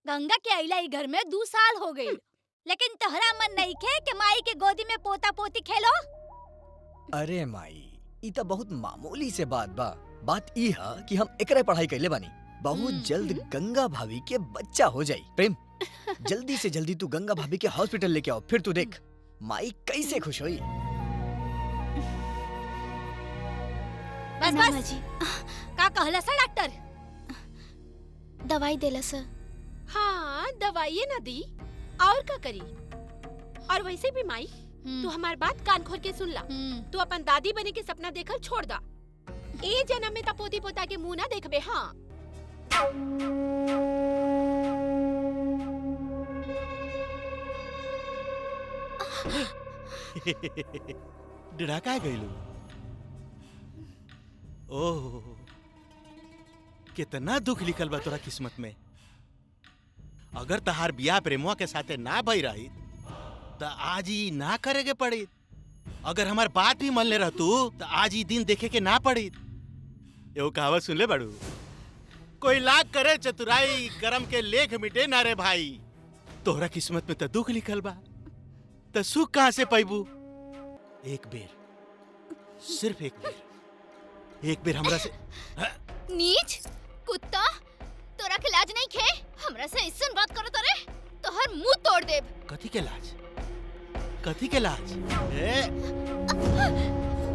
गंगा के अइला ई घर में 2 साल हो गई, लेकिन तोहरा मन नहीं खे कि माई के गोदी में पोता पोती खेलो। अरे माई, ई त बहुत मामूली से बात बा। बात ई है कि हम एकरे पढ़ाई कैले बानी। बहुत जल्द गंगा भाभी के बच्चा हो जाई। प्रेम, जल्दी से जल्दी तू गंगा भाभी के हॉस्पिटल लेके आओ, फिर तू देख माई कैसे खुश हुई। बस बस का कहला सा डॉक्टर? दवाई देला सर। हाँ, दवाई ना दी और का करी। और वैसे भी माई, तू हमार बात कान खोल के सुन ला। तू अपन दादी बने के सपना देखल छोड़ दा। ए जन्म में ता पोती पोता के मुंह ना देखबे। हाँ डरा गईलू। ओह, कितना दुख लिखल बा तोरा किस्मत में। अगर तहार बियाह प्रेमुआ के साथे ना भई रही त आज ही ना करे के पड़ी। अगर हमार बात भी मान ले रहतू तो आज ही दिन देखे के ना पड़ी। एगो कहावत सुन ले बड़ू, कोई लाख करे चतुराई करम के लेख मिटे ना रे भाई। तोहरा किस्मत में तो दुख लिखल बा, तो सुख कहाँ से पैबू? एक बेर, सिर्फ एक बेर हमरा से। नीच कुत्ता, तोरा के लाज नहीं खे? हमरा से ऐसन बात करत रे, तोहर मुंह तोड़ देब। कथी के लाज? कथी के लाज?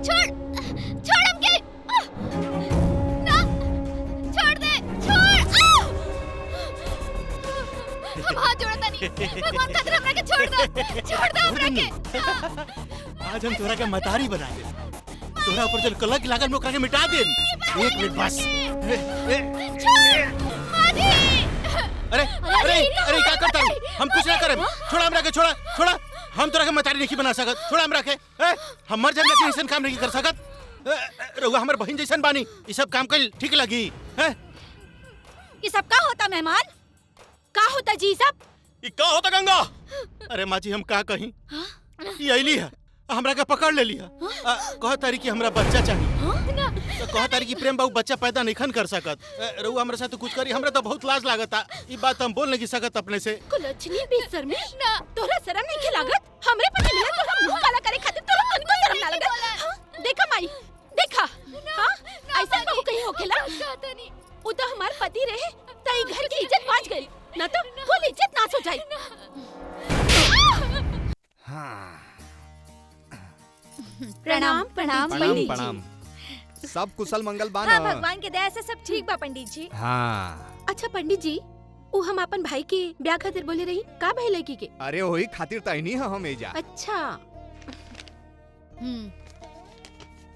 छोड़ छोड़ हमके। ना, छोड़ दे, छोड़। हम हाथ जोड़ता नहीं। भगवान खातिर हमरा के छोड़ दो हमरा के। आज हम तोरा के मतारी बना दे। तोरा ऊपर जो कलंक लागल में ओकरा के मिटा दे। एक मिनट बस। अरे अरे अरे क्या करता है? हम कुछ ना करें। छोड़ा हमरा के, छोड़ा छोड़ा। हम तोरा के मतारी नहीं बना सकत। छोड़ा हमरा के। हम मर जाए लेकिन ऐसा काम नहीं कर सकत। रहुआ हमार बहन जैसन बानी, ये सब काम कल ठीक लगी। ये सब का होता मेहमान? का होता जी सब? ये का होता गंगा? अरे माँ जी, हम का कहीं? ये अइली है, हमरा के पकड़ ले लिया। कह तारी कि हमरा बच्चा चाहिए। तो कह तारी कि प्रेम बाबू बच्चा पैदा नहीं कर सकत। रहुआ हमरा साथ कुछ करी, हमरा तो बहुत लाज लागता। ये बात हम बोल नहीं सकत अपने से। कुलच्छनी बेशर्मी ना, तोरा शर्म नहीं लागत? हमरे पति मिला तोरा मुंह काला करे खातिर तोरा तनिको शर्म ना लागत? देखा माई, देखा। हां, ऐसा बहू कहीं होखेला? उ तो हमार पति रहे, तई घर की इज्जत बाज गई, ना तो कुल इज्जत नाश हो जाई। हाँ। प्रणाम प्रणाम पंडित जी। सब कुशल मंगल बा ना? हाँ, भगवान के दया से सब ठीक बा पंडित जी। हाँ। अच्छा पंडित जी, उ हम अपन भाई के ब्याह खातिर बोले रही, का भाई लड़की के? अरे वही खातिर तैनी है हम एजा। अच्छा।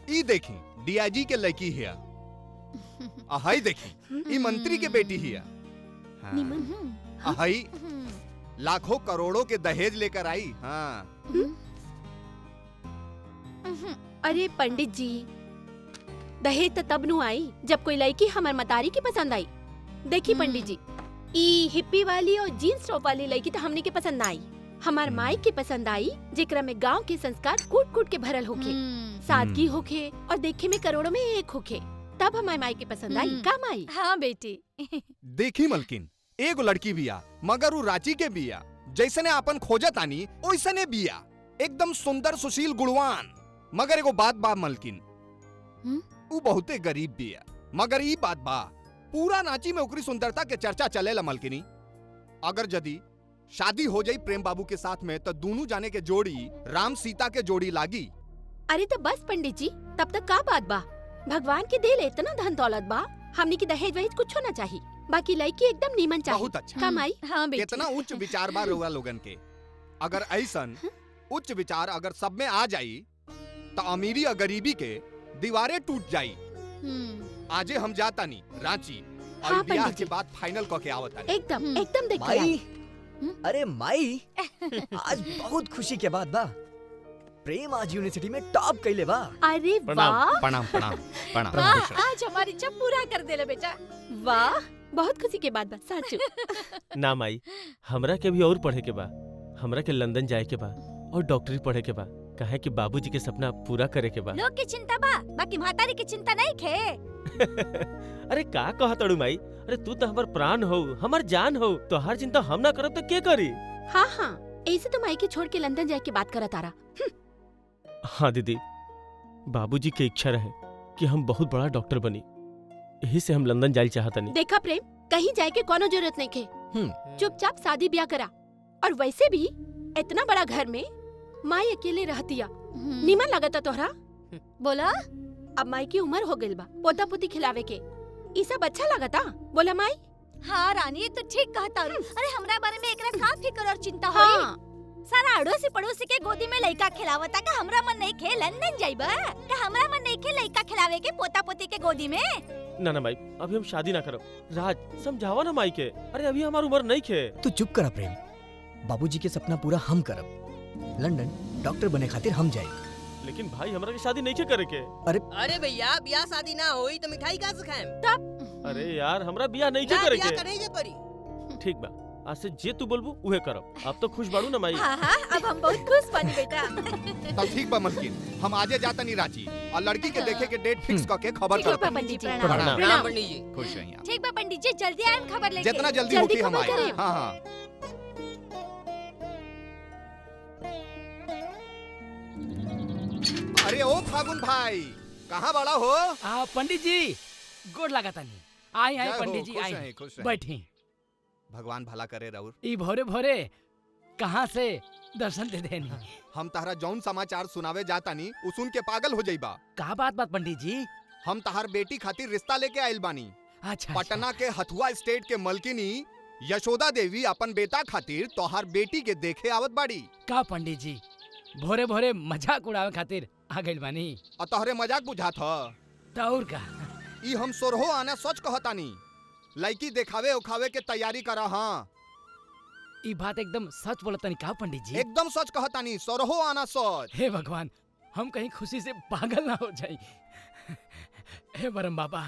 ई देखी डीआईजी के लड़की हिया। हाई देखी, ई मंत्री के बेटी हिया। हाँ। हाई लाखों करोड़ों के दहेज लेकर आई। हाँ। अरे पंडित जी, दहेज तो तब नु आई जब कोई लड़की हमार मतारी की पसंद आई। देखी पंडित जी, ई हिप्पी वाली और जीन्स टॉप वाली लड़की तो हमने के पसंद आई। हमार माई के पसंद आई जेकरा में गांव के संस्कार कूट कूट के भरल होखे, सादगी होखे और देखे में करोड़ों में एक होखे। तब हमार माई के पसंद आई। का माई? हाँ बेटी। देखी मलकिन, एगो लड़की बिया, मगर वो रांची के बिया। जैसने अपन खोजत आनी ओइसने बिया, एकदम सुंदर सुशील गुणवान। मगर एगो बात बा मलकिन, वो बहुते गरीब बिया। मगर ई बात बा, पूरा रांची में ओकरी सुंदरता के चर्चा चलेला मलकिनी। अगर यदि शादी हो जाई प्रेम बाबू के साथ में तो दोनों जाने के जोड़ी राम सीता के जोड़ी लागी। अरे तो बस पंडित जी, तब तक का बात बा? भगवान के दिल इतना धन दौलत बा, हमनी की दहेज वहेज कुछ ना चाहिए। बाकी लड़की एकदम नीमन चाहिए। बहुत अच्छा। का माई? हाँ बेटी। कितना उच्च विचार बा रउआ लोगन के। अगर ऐसन उच्च विचार अगर सब में आ जाई तो अमीरी और गरीबी के दीवारें टूट जाई। आजे हम जाता नहीं रांची और हाँ, ब्याह पंडित के जी। बाद फाइनल करके आवता। एकदम एकदम देख के माई, आई। अरे माई, आज बहुत खुशी के बात बा। प्रेम आज यूनिवर्सिटी में टॉप कैले बा। अरे प्रणाम वाह प्रणाम प्रणाम प्रणाम। वाह, आज हमारी इच्छा पूरा कर देले बेटा। वाह, बहुत खुशी के बात बा साचू। ना माई, हमरा के भी और पढ़े के बा। हमरा के लंदन जाए के बा और डॉक्टरी पढ़े के बा। काहे कि बाबूजी के सपना पूरा करे के बा। लोग की चिंता बा, बाकी महतारी की चिंता नहीं खे। अरे का कहा तड़ू माई? अरे तू तो हमर प्राण हो, हमर जान हो, तो हर चिंता हम ना करब तो के करी? हाँ हाँ, ऐसे तो माई के छोड़ के लंदन जाके बात करा तारा। हाँ दीदी, बाबूजी के इच्छा रहे कि हम बहुत बड़ा डॉक्टर बनी, यही से हम लंदन जाइल चाहतनी। देखा प्रेम, कहीं जाए के कोनो जरूरत नहीं खे। चुपचाप शादी ब्याह करा। और वैसे भी इतना बड़ा घर में माई अकेले रहतिया, निमन लगता तोहरा? बोला अब माई की उम्र हो गइल बा, पोता पोती खिलावे के, ई सब अच्छा लगता? बोला माई। हाँ रानी, तो ठीक कहता। अरे हमरा बारे में एकरा का फिक्र और चिंता होई? हाँ, सारा अड़ोसी पड़ोसी के गोदी में लइका खिलावता का हमरा मन नहीं खे लंदन जाइबा? का हमरा मन नहीं खे लइका खिलावे के पोता पोती के गोदी में? ना ना माई, अभी हम शादी ना करब। राज समझावा ना माई के, अरे अभी हमार उम्र नहीं खे। तू चुप करा प्रेम, बाबूजी के सपना पूरा हम करब। लंदन डॉक्टर बने खातिर हम जाए। लेकिन भाई हमरा के शादी नहीं खे करे के। अरे भैया, ब्याह शादी ना होई तो मिठाई का से खाएम? अरे यार हमरा बियाह नहीं खे ना करे ब्याह के। करे जे पड़ी। ठीक बा, आज से जे तू बोलबू उहे करब। अब तो खुश बाड़ू ना माई? हाँ हाँ, अब हम बहुत खुश बानी बेटा। तब ठीक बा मलकिन, हम आजे जाता नहीं रांची और लड़की के देखे के डेट फिक्स करके खबर ठीक बा करता। पंडित जी। प्रणाम। प्रणाम पंडित जी। खुश रहिए आप। ठीक बा पंडित जी, जल्दी आएम खबर लेके। जितना जल्दी जल्दी होगी हम खबर आए। करें। हाँ हाँ। अरे ओ फागुन भाई, कहाँ बड़ा हो? पंडित जी गोड़ लगाता नहीं। आए जय आए हो, पंडित जी खुश आए, रहें, खुश रहें। बैठी। भगवान भला करे राउर। ई भोरे भोरे कहाँ से दर्शन दे देनी? हम तहरा जौन समाचार सुनावे जाता नी उ सुन के पागल हो जाइबा। का बात पंडित जी? हम तहार बेटी खातिर रिश्ता लेके आइल बानी। अच्छा पटना के हथुआ स्टेट के मलकिनी यशोदा देवी अपन बेटा खातिर तोहार बेटी के देखे आवत बाड़ी। का पंडित जी भोरे भोरे मजाक उड़ावे खातिर आ गइल बानी? और तोहरे मजाक बुझात ह? तो और का? ई हम सोरहो आना सच कहतानी। लड़की देखावे उखावे के तैयारी करा। हाँ ई बात एकदम सच बोलतनी का पंडित जी? एकदम सच कहतानी, सोरहो आना सच। हे भगवान, हम कहीं खुशी से पागल ना हो जाई। हे बरम बाबा,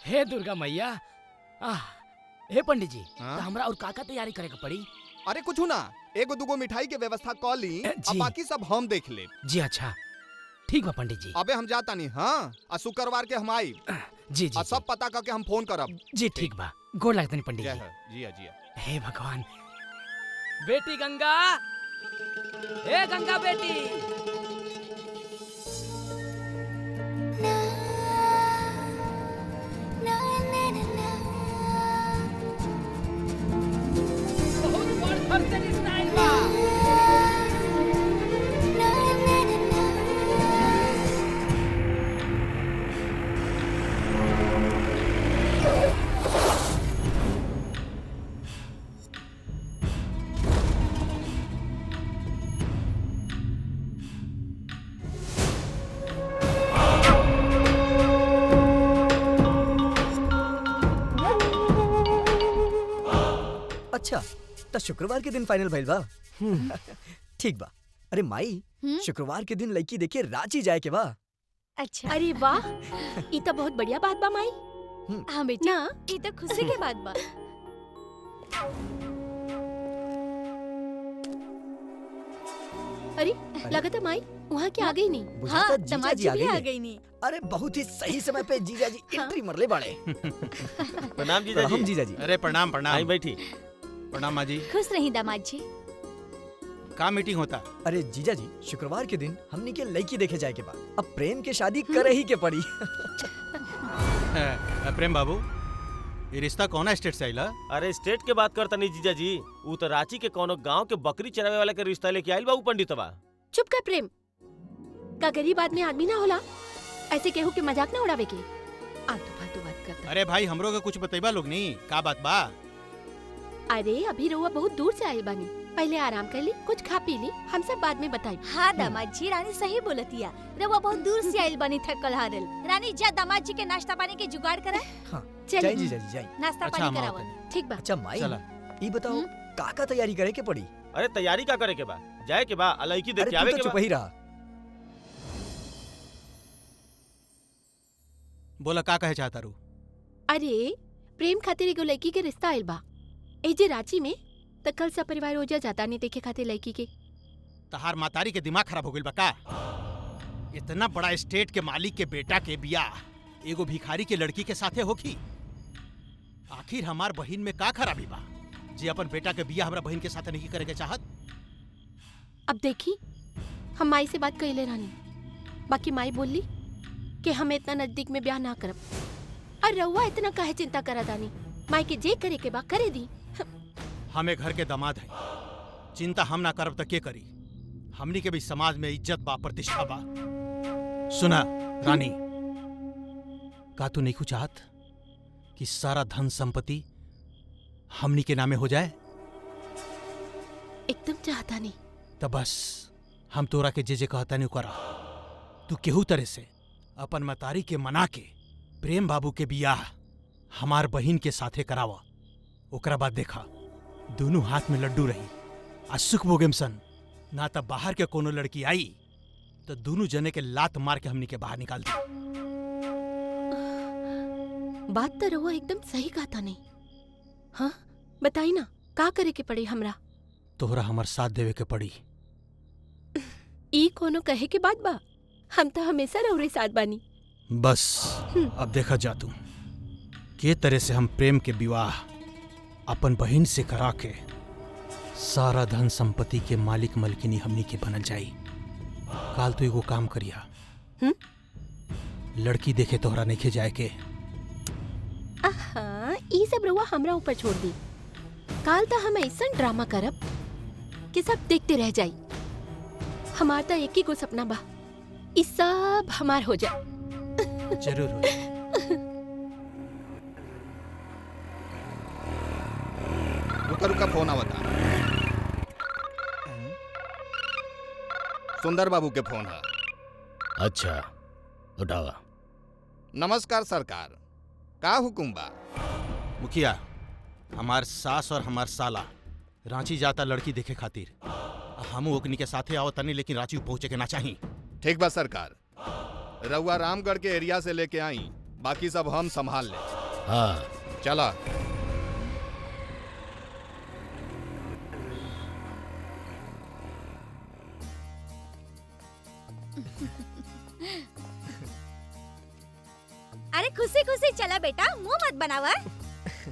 हे दुर्गा मैया। हे पंडित जी, हाँ? तो हमरा और का तैयारी करे के पड़ी? अरे कुछ ना, एगो दुगो मिठाई के व्यवस्था कर ली, अब जी। बाकी सब हम देख ले। जी अच्छा, ठीक बा पंडित जी। अबे हम जाता नहीं। हाँ, आ शुक्रवार के हम आई जी जी और सब पता करके हम फोन करब। जी ठीक बा। गोड़ लगतनी पंडित जय जी। हो, जिया जिया। हे भगवान। बेटी गंगा, हे गंगा बेटी। बहुत बड़ घर से रिश्ता आइल बा। अच्छा, तो शुक्रवार के दिन फाइनल भइल बा। ठीक बा। अरे माई, शुक्रवार के दिन लड़की देखे रांची जाए के बा। अच्छा अरे वाह, ई तो बहुत बढ़िया बात बा माई। हाँ बेटी, ना ये तो खुशी की बात बा। अरे लगता माई वहाँ के आ गई नहीं। बुझाता हाँ, जीजा दामाद जी जी आ भी गई आ ने। गई नी। अरे बहुत ही सही समय पे जीजा जी एंट्री मरले बाड़े। प्रणाम जीजा हम जी। जीजा जी। अरे प्रणाम आई प्रणाम। बैठी। प्रणाम माँ जी। खुश रही दामाद जी। का मीटिंग होता? अरे जीजा जी, शुक्रवार के दिन हमनी के लड़की देखे जाए के बा। अब प्रेम के शादी करे ही के पड़ी। प्रेम बाबू, ये रिश्ता कौन स्टेट से आइला? अरे स्टेट के बात करता नहीं जीजा जी, ऊ तो रांची के कोनो गांव के बकरी चरावे वाला के रिश्ता लेके आइल बा ऊ पंडितवा। चुप कर प्रेम, का गरीब आदमी आदमी ना होला? ऐसे केहू के मजाक ना उड़ावे के। आलतू फालतू बात करता। अरे भाई हमरो के कुछ बतैबा लोग नहीं, का बात बा? अरे अभी रउआ बहुत दूर से आइल बानी, पहले आराम कर ली, कुछ खा पी ली, हम सब बाद में बताई। हाँ दामाद जी, रानी सही बोलतिया। रउआ बहुत दूर से आइल बनी थकल हारल। रानी जा दामाद जी के नाश्ता पानी के जुगाड़ करा। हाँ, चल जाए जीजा जी जाए। नाश्ता अच्छा, पानी हम करावा। आवतनी। ठीक बा। अच्छा माई, चला। ई बताओ का तैयारी करे के पड़ी? अरे तैयारी का करे के बा? जाए के बा, लड़की देख अरे के तू आवे तो के चुप बा। ही रहा। बोला का कहे चाहता रू? अरे प्रेम खातिर एगो लड़की के रिश्ता आइल बा एजे रांची में, त कल सब परिवार ओजा जाता नहीं देखे खातिर लड़की के। तहार मातारी के दिमाग खराब हो गइल बा का? इतना बड़ा स्टेट के मालिक के बेटा के बियाह एगो भिखारी के लड़की के साथे होखी? आखिर हमार बहिन में का खराबी बा जे अपन बेटा के बियाह हमरा बहिन के साथे नहीं करे के चाहत? अब देखी, हम माई से बात कइले रहनी, बाकी माई बोली कि हम इतना नजदीक में ब्याह ना करब। और रउआ इतना काहे चिंता करत आनी? माई के जे करे के बा करे दी। हमें घर के दामाद है, चिंता हम ना करब त के करी? हमनी के भी समाज में इज्जत बा, प्रतिष्ठा बा। सुना रानी, का तू नहीं चाहत कि सारा धन संपत्ति हमनी के नामे हो जाए? एकदम चाहता नहीं। तो बस हम तोरा के जे कहता नहीं करा। तू केहू तरह से अपन मतारी के मना के प्रेम बाबू के बियाह हमार बहिन के साथे करावा। ओकरा बाद देखा दोनों हाथ में लड्डू रही आ सुख भोगेम सन। ना तब बाहर के कोनो लड़की आई तो दोनों जने के लात मार के हमनी के बाहर निकाल दी। बात तो रउआ एकदम सही कहता नहीं। हाँ बताई ना, का करे के पड़ी हमरा? तोहरा हमार साथ देवे के पड़ी। ई कोनो कहे के बात बा? हम तो हमेशा रउरे साथ बानी। बस अब देखा जा तू के तरह से हम प्रेम के विवाह अपन बहिन से करा के सारा धन संपत्ति के मालिक मलकिनी हमनी के बनल जाई। काल तो एगो काम करिया, लड़की देखे तोहरा नहीं जाए के। आहा, ई सब रउआ हमरा ऊपर छोड़ दी। काल तो हम ऐसा ड्रामा करब कि सब देखते रह जाई। हमार तो एक ही को सपना बा, ई सब हमार हो जाए। जरूर हो जाए। रुका रुका, फोन आवता। सुंदर बाबू के फोन है। अच्छा उठावा। नमस्कार सरकार, का हुकुम बा? मुखिया, हमार सास और हमार साला रांची जाता लड़की देखे खातिर। हम ओकनी के साथे आओ तनी, लेकिन रांची पहुंचे के ना चाही। ठीक बा सरकार, रउआ रामगढ़ के एरिया से लेके आई, बाकी सब हम संभाल ले। हाँ चला। अरे खुशी खुशी चला बेटा, मुंह मत बनावा।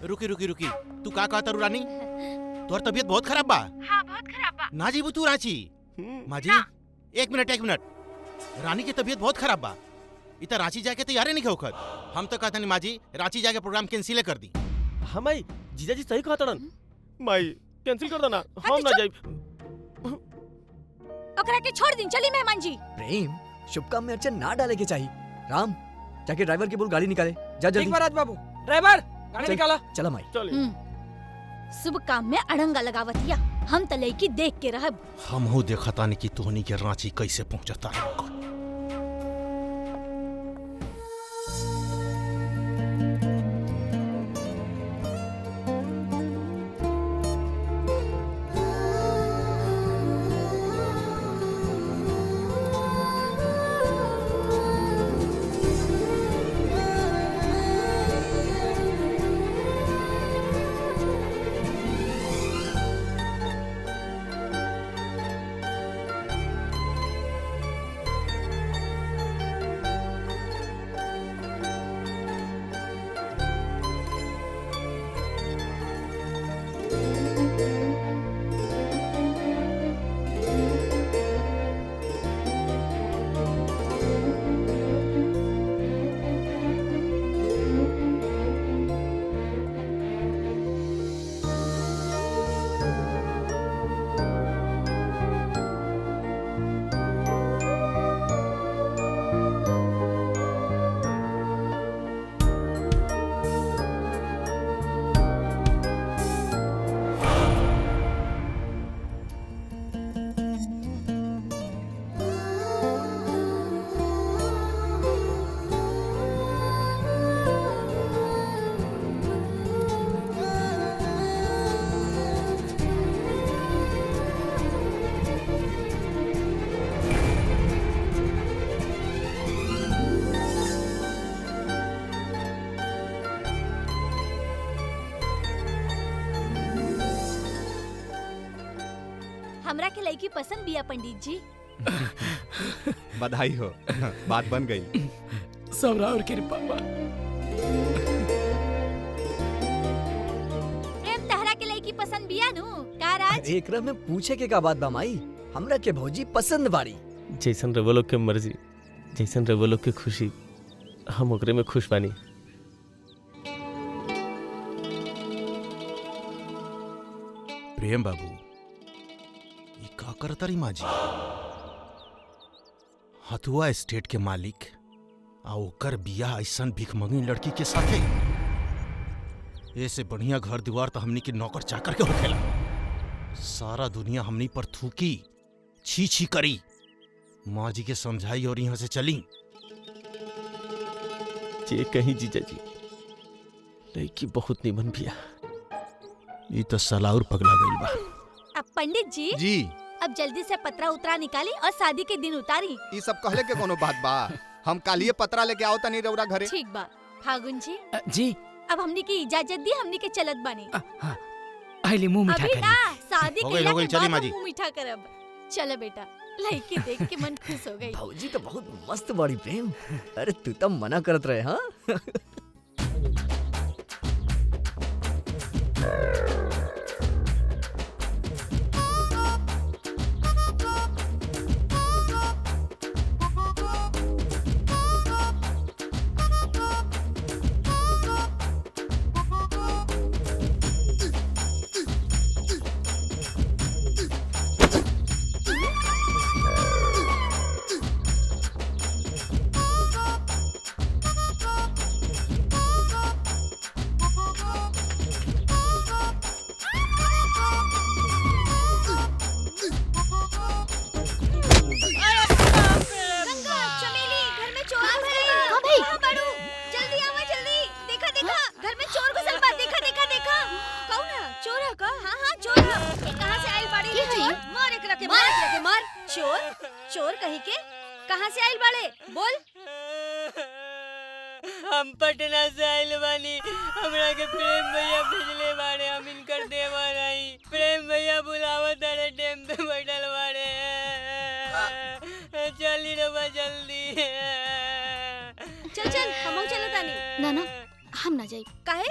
रुकी रुकी रुकी, तू का कहता रू रानी? तोहर तबीयत बहुत खराब बा? हाँ बहुत खराब बा। ना जीबू तू रांची? माँ जी एक मिनट, रानी की तबीयत बहुत खराब बा। इतना रांची जाके तैयारी नहीं होखत। हम तो कहता नहीं माँ जी, रांची जाके प्रोग्राम कैंसिल कर दी। हाँ माई, जीजा जी सही कहता रन। माई कैंसिल कर देना, हम ना जाई। ओकरा के छोड़ दी, चली मेहमान जी। प्रेम, शुभ काम में अर्चन ना डाले के चाहिए। राम, जाके ड्राइवर की बोल गाड़ी निकाले। जा जल्दी। ठीक बा राज बाबू, ड्राइवर गाड़ी चल। निकाला। चला माई। चल। शुभ काम में अड़ंगा लगावतिया, हम त लईकी देख के रहब। हम हो देखता नहीं कि तोहनी के रांची कैसे पहुंचता है। हमरा के लड़की पसंद बिया पंडित जी। बधाई हो, बात बन गई। सब राउर कृपा बा। प्रेम तहरा के लड़की पसंद बिया नु का राज? अरे एकरा में पूछे के का बात बा माई, हमरा के भौजी पसंद बाड़ी। जैसन रवो लोग के मर्जी, जैसन रवो लोग के खुशी, हम ओकरे में खुश बानी। प्रेम बाबू, ये का करतारी माँ जी? हथुआ स्टेट के मालिक आ ओकर बियाह ऐसन भिखमंगी लड़की के साथे, ऐसे बढ़िया घर द्वार तो हमनी के नौकर चाकर के होखेला। सारा दुनिया हमनी पर थूकी, छी छी करी। माँ जी के समझाई और यहाँ से चली। जे कहीं जीजा जी, लड़की बहुत निमन बिया। ये तो सलाउर पगला गई बा। अब पंडित जी जी अब जल्दी से पतरा उतरा निकाली और शादी के दिन उतारी। ये सब कहले के कोनो बात बा? हम कालिए पतरा लेके आओ तनी रउरा घरे। ठीक बा फागुन जी, जी अब हमनी की इजाजत दी, हमनी के चलत बानी। हाँ, आइली मुंह मीठा अभी करी। ना, शादी हो के गई, इला हो गई, के चली बाद माँ हम जी। मुंह मीठा करब। चलो बेटा, लड़की देख के मन खुश हो गई। भौजी तो बहुत मस्त बाड़ी प्रेम। अरे तू तो मना करत रहे हाँ? गंगा, चमेली, घर में चोर घुस गई। कहाँ बाड़ू? जल्दी आवा जल्दी। देखा देखा, घर में चोर घुसल बा। देखा देखा देखा। कौन है? चोर है का? हाँ हाँ चोर है। ये कहाँ से आइल बाड़ी? ये चोर? मार एकरा के, मार एकरा के, मार। चोर? चोर कहीं के? कहाँ से आइल बाड़े? बोल। हम पटना से आइल बानी। हमरा के प्रेम भैया भेजले बाड़े, हम इनकर देवर हई। प्रेम भैया बुलावत तारे, डैम पे बैठल बाड़े। चली रवा जल्दी। चल चल, हमहू चलत तानी। ना ना, हम ना जाई। काहे?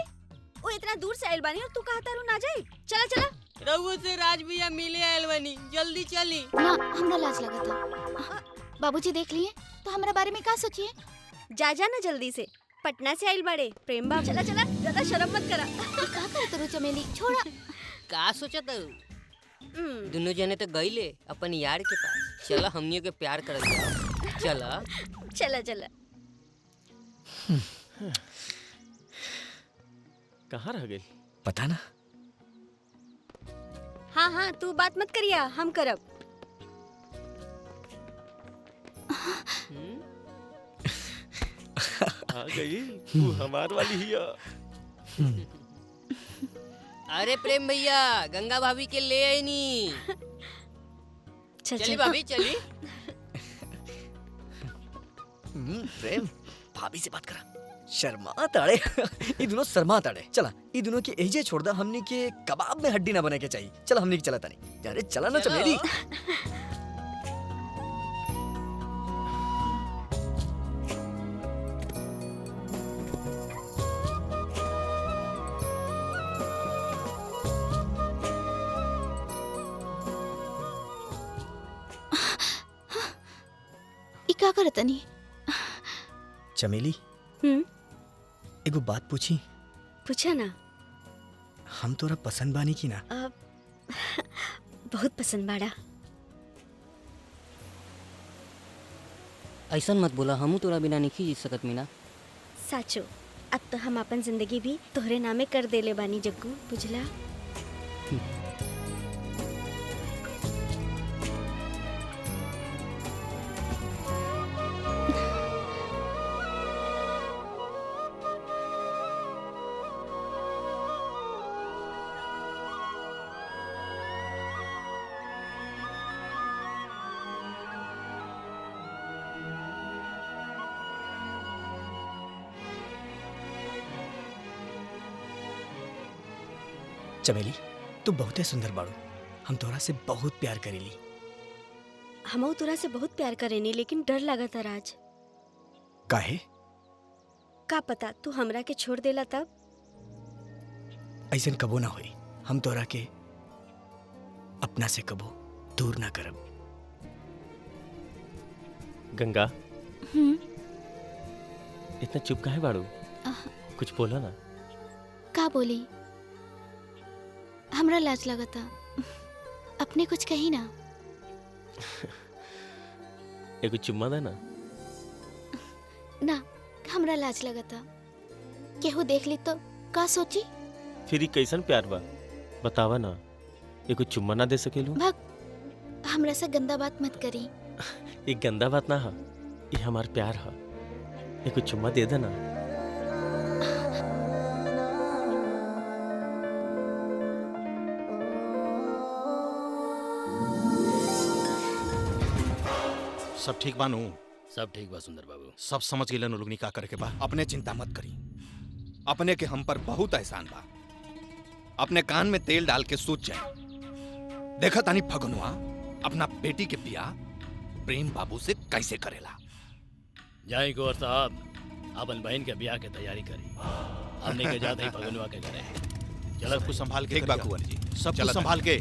वो इतना दूर से आइल बानी और तू कहा तारू ना जाई? चला चला। रघु से राज भैया मिले आइल बानी, जल्दी चली। ना, हमरा लाज लगा था। बाबूजी देख लिए तो हमरा बारे में का सोचिए? जा जा ना जल्दी से। पटना से आइल बाड़े प्रेम बाबू। चला चला, ज्यादा शर्म मत करा। ये का करत रो चमेली? छोड़ा। का सोचत हूँ? दोनों जने तो गईले अपन यार के पास। चला हमनियों के प्यार करल जाओ। चला चला चला। कहाँ रह गई? पता ना। हाँ हाँ, तू बात मत करिया, हम करब। आ गई, तू हमार वाली ही है। अरे प्रेम भैया, गंगा भाभी के ले आई नी। चली भाभी चली। प्रेम भाभी से बात करा। शर्मा ताड़े। ये दोनों शर्मा ताड़े। चला ये दोनों के एजे छोड़ दा, हमनी के कबाब में हड्डी ना बने के चाहिए। चला हमनी के चला तानी। अरे चला ना चमेली। ई का करतनी? चमेली एगो बात पूछी? पूछा ना। हम तोरा पसंद बानी की ना? बहुत पसंद बाड़ा। ऐसा मत बोला, हमू तोरा बिना नहीं जी सकत मीना। साचो, अब तो हम अपन जिंदगी भी तोहरे नामे कर देले बानी जग्गू, बुझला? चमेली तू बहुते सुंदर बाड़ू। हम तोरा से बहुत प्यार करेली। हमहू तोरा से बहुत प्यार करेनी, लेकिन डर लगा था राज। काहे? का पता तू हमरा के छोड़ देला तब। ऐसन कबो ना होई। हम तोरा के अपना से कबो दूर ना करब। गंगा इतना चुप काहे बाड़ू? कुछ बोला ना। का बोली? हमरा लाज लगता, अपने कुछ कही ना। एगो चुम्मा दे ना। ना, हमरा लाज लगता, केहू देख ली तो का सोची? फिर ई कैसन प्यार बा बतावा ना। एगो चुम्मा ना दे सकेलू? भग, हमरा से गंदा बात मत करी। ये गंदा बात ना हा, ये हमार प्यार हा। एगो चुम्मा दे देना। सब ठीक बानू? सब ठीक बा सुंदर बाबू। सब समझ गए लोगनी का करे के बा। अपने चिंता मत करी, अपने के हम पर बहुत एहसान बा। अपने कान में तेल डाल के सोच जाए। देखा तानी फगनुआ अपना बेटी के बियाह प्रेम बाबू से कैसे करेला। जाई गौर साहब, अपन बहन के ब्याह के तैयारी करी। हमने के जाते ही फगनुआ के घरे। चलो कुछ संभाल के ठीक बा करिया। कुंवर जी, सब चला कुछ संभाल के।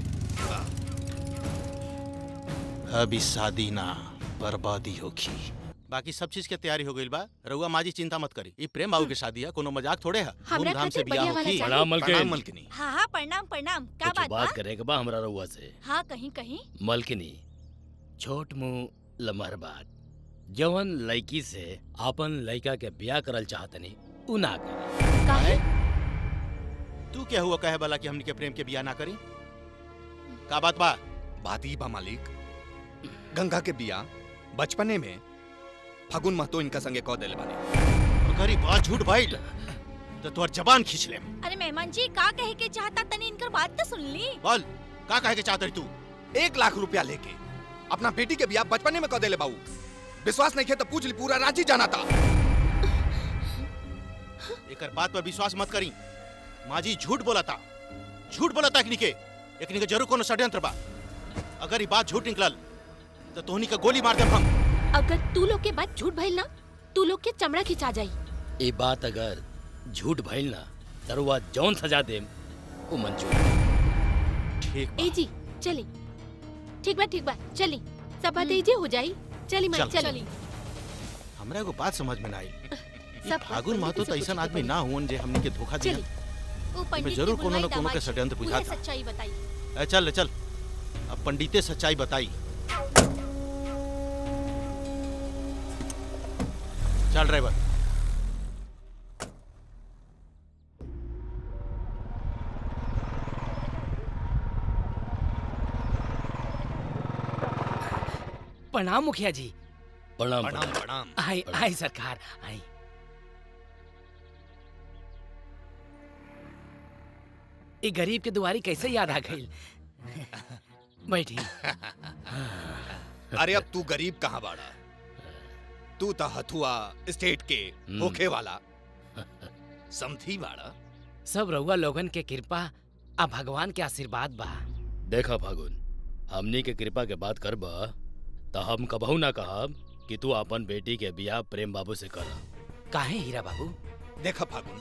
अभी शादी ना बर्बादी होगी। बाकी सब चीज के तैयारी हो गई बा। रउआ माजी चिंता मत करी। ई प्रेम बाबू के शादी है, कोनो मजाक थोड़े है। धूमधाम से बियाह होगी। प्रणाम मलकिनी। मलकिनी। हाँ हाँ प्रणाम प्रणाम। का कुछ बात बा? बात करे के बा हमरा रउआ से। हाँ कहीं कहीं। मलकिनी, छोट मुंह लमहर बात, जवन लड़की से अपन लड़का के ब्याह करल चाहतनी उ ना करे। काहे? तू क्या हुआ कहे वाला कि हमनी के प्रेम के बियाह ना करी? का बात बा? बात ई बा मालिक, गंगा के बियाह बचपने में फगुन महतो इनका संगे कह देले बानी। अगर ई बात झूठ भइल तो तोर जबान खींच लेम। अरे मेहमान जी का कहे के चाहता तनी इनकर बात तो सुन ली। बोल का कहे के चाहत रही तू? 1 लाख रुपया लेके अपना बेटी के बियाह बचपने में कह देले बाबू। विश्वास नहीं खे तो पूछ ली, पूरा रांची जाना था। एकर बात पर विश्वास मत करी। माजी झूठ बोला था, झूठ बोला था। एकनी के जरूर कोनो षड्यंत्र बा। अगर ये बात झूठ निकलल तो तोहनी का गोली मार देम हम। अगर तू लोग के बात झूठ भइल ना, तू लोग के चमड़ा खिंचा जाई। ये बात अगर झूठ भइल ना, तरुआ जौन सजा देम वो मंजूर। ठीक ए जी चली। ठीक बा चली। सब बात एजे हो जाई। चली मैं चल। चली। हमरा एगो बात समझ में ना आई। सब फागुन महतो तो ऐसा आदमी ना हुन जे हमनी के धोखा दिया। वो पंडित जरूर जी कोनो न बुलाई कोनो के दामाद षड्यंत्र जी, बुझा उहे था। सच्चाई बताई। चल चल, अब पंडिते सच्चाई बताई। चल ड्राइवर। प्रणाम मुखिया जी। प्रणाम प्रणाम प्रणाम। आई आई सरकार आई। ये गरीब के दुआरी कैसे याद आ गई? बैठी। अरे अब तू गरीब कहाँ बाड़ा, तू तो हथुआ स्टेट के होखे वाला समधी बाड़ा। सब रउआ लोगन के कृपा आ भगवान के आशीर्वाद बा। देखा फागुन, हमनी के कृपा के बात करबा तो हम कबहू ना कहब कि तू अपन बेटी के बियाह प्रेम बाबू से कर। काहे हीरा बाबू? देखा फागुन,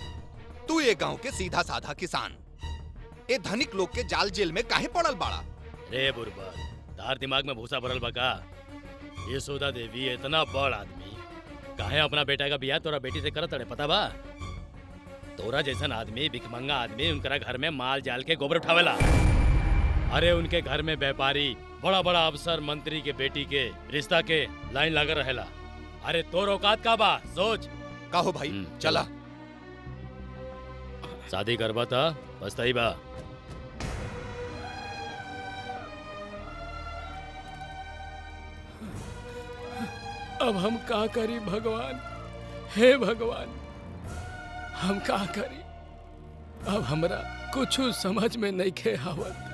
तू ये गांव के सीधा साधा किसान, ए धनिक लोग के जाल जेल में काहे पड़ल बाड़ा? रे बुरबा, तार दिमाग में भूसा भरल बका। ये सोदा देवी इतना बड़ आदमी काहे अपना बेटा का बियाह तोरा बेटी से करत अड़े, पता बा? तोरा जैसन आदमी, भिखमंगा आदमी उनकरा घर में माल जाल के गोबर उठावेला। अरे उनके घर में व्यापारी, बड़ा बड़ा अफसर, मंत्री के बेटी के रिश्ता के लाइन लगा रहेला। अरे तोर औकात का बा सोच। कहो भाई चला। शादी करबा था पछताई बा। अब हम का करी भगवान? हे भगवान, हम का करी? अब हमरा कुछ समझ में नहीं खे आवत।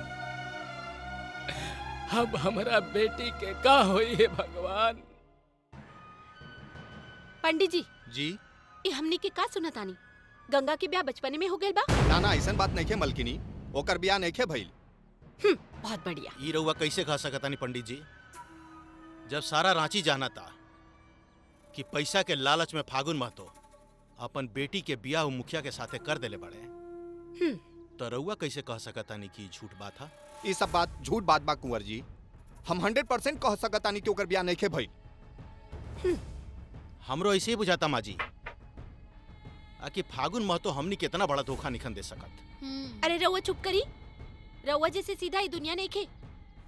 अब हमरा बेटी के का होई है भगवान? पंडित जी जी ये हमनी के का सुनत आनी? गंगा के ब्याह बचपने में हो गइल बा? ना ना ऐसन बात नहीं खे मलकिनी, ओकर बियाह नहीं खे भइल। बहुत बढ़िया। ई रउआ कैसे कह सकतानी पंडित जी, जब सारा रांची जाना था कि पैसा के लालच में फागुन महतो अपन बेटी के बियाह उ मुखिया के साथे कर देले बड़े। तो रउआ कैसे कह सकतानी कि झूठ बात है? ये सब बात झूठ बात बा कुंवर जी। हम 100% कह सकतानी कि ओकर बियाह नहीं खे भई। हमरो ऐसे ही बुझाता माजी आकि फागुन महतो हमनी कितना बड़ा धोखा निखन दे सकत। अरे रउआ चुप करी। रउआ जैसे सीधा ही दुनिया नहीं खे।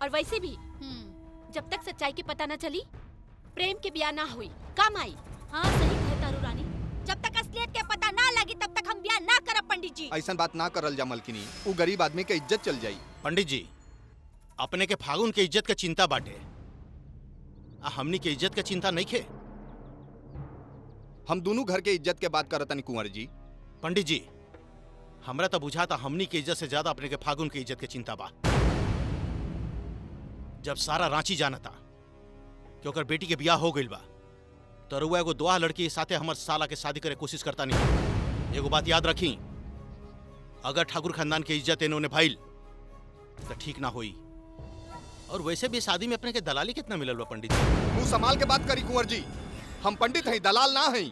और वैसे भी जब तक सच्चाई के पता न चली प्रेम के ब्याह ना हुई काम आई। हाँ सही कहता रू रानी, जब तक असलियत के पता ना लगी तब तक हम ब्याह ना करब पंडित जी। ऐसा बात ना करल जा मलकिनी, वो गरीब आदमी के इज्जत चल जाई। पंडित जी अपने के फागुन के इज्जत के चिंता बाटे, हमनी के इज्जत के चिंता नहीं खे। हम दोनों घर के इज्जत के बात करतनी कुंवर जी। पंडित जी हमरा तो बुझाता हमनी के इज्जत से ज्यादा अपने के फागुन के इज्जत के चिंता बा। जब सारा रांची जाना था कि ओकर बेटी के बियाह हो गइल बा तो रउआ एगो दुआ लड़की के साथे हमर साला के शादी करे कोशिश करता नहीं। एगो बात याद रखी, अगर ठाकुर खानदान के इज्जत इन्होंने भाईल तो ठीक ना होई। और वैसे भी शादी में अपने के दलाली कितना मिलल बा पंडित जी? मुंह संभाल के बात करी कुंवर जी। हम पंडित हैं, दलाल ना हैं।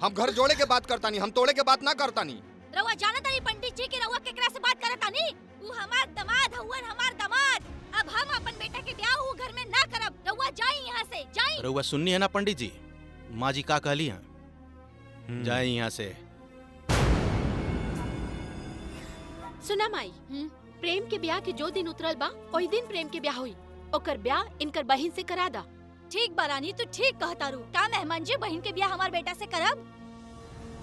हम घर जोड़े के बात करता नहीं, हम तोड़े के बात ना करता नहीं। रउआ जानत नहीं पंडित जी कि रउआ केकरा से बात करत तानी? वो हमार दामाद हउवन, हमार दामाद। अब हम अपन बेटा के ब्याह ऊ घर में ना करब। रउआ जाई यहाँ से, जाई। रउआ सुननी है ना पंडित जी, माँ जी का कहली हैं? जाए यहाँ से। सुना माई, प्रेम के ब्याह के जो दिन उतरल बा ओही दिन प्रेम के ब्याह हुई। ओकर ब्याह इनकर बहिन से करा दा। ठीक बा रानी, तू ठीक कहता रू। का मेहमान जी बहन के ब्याह हमार बेटा से करब?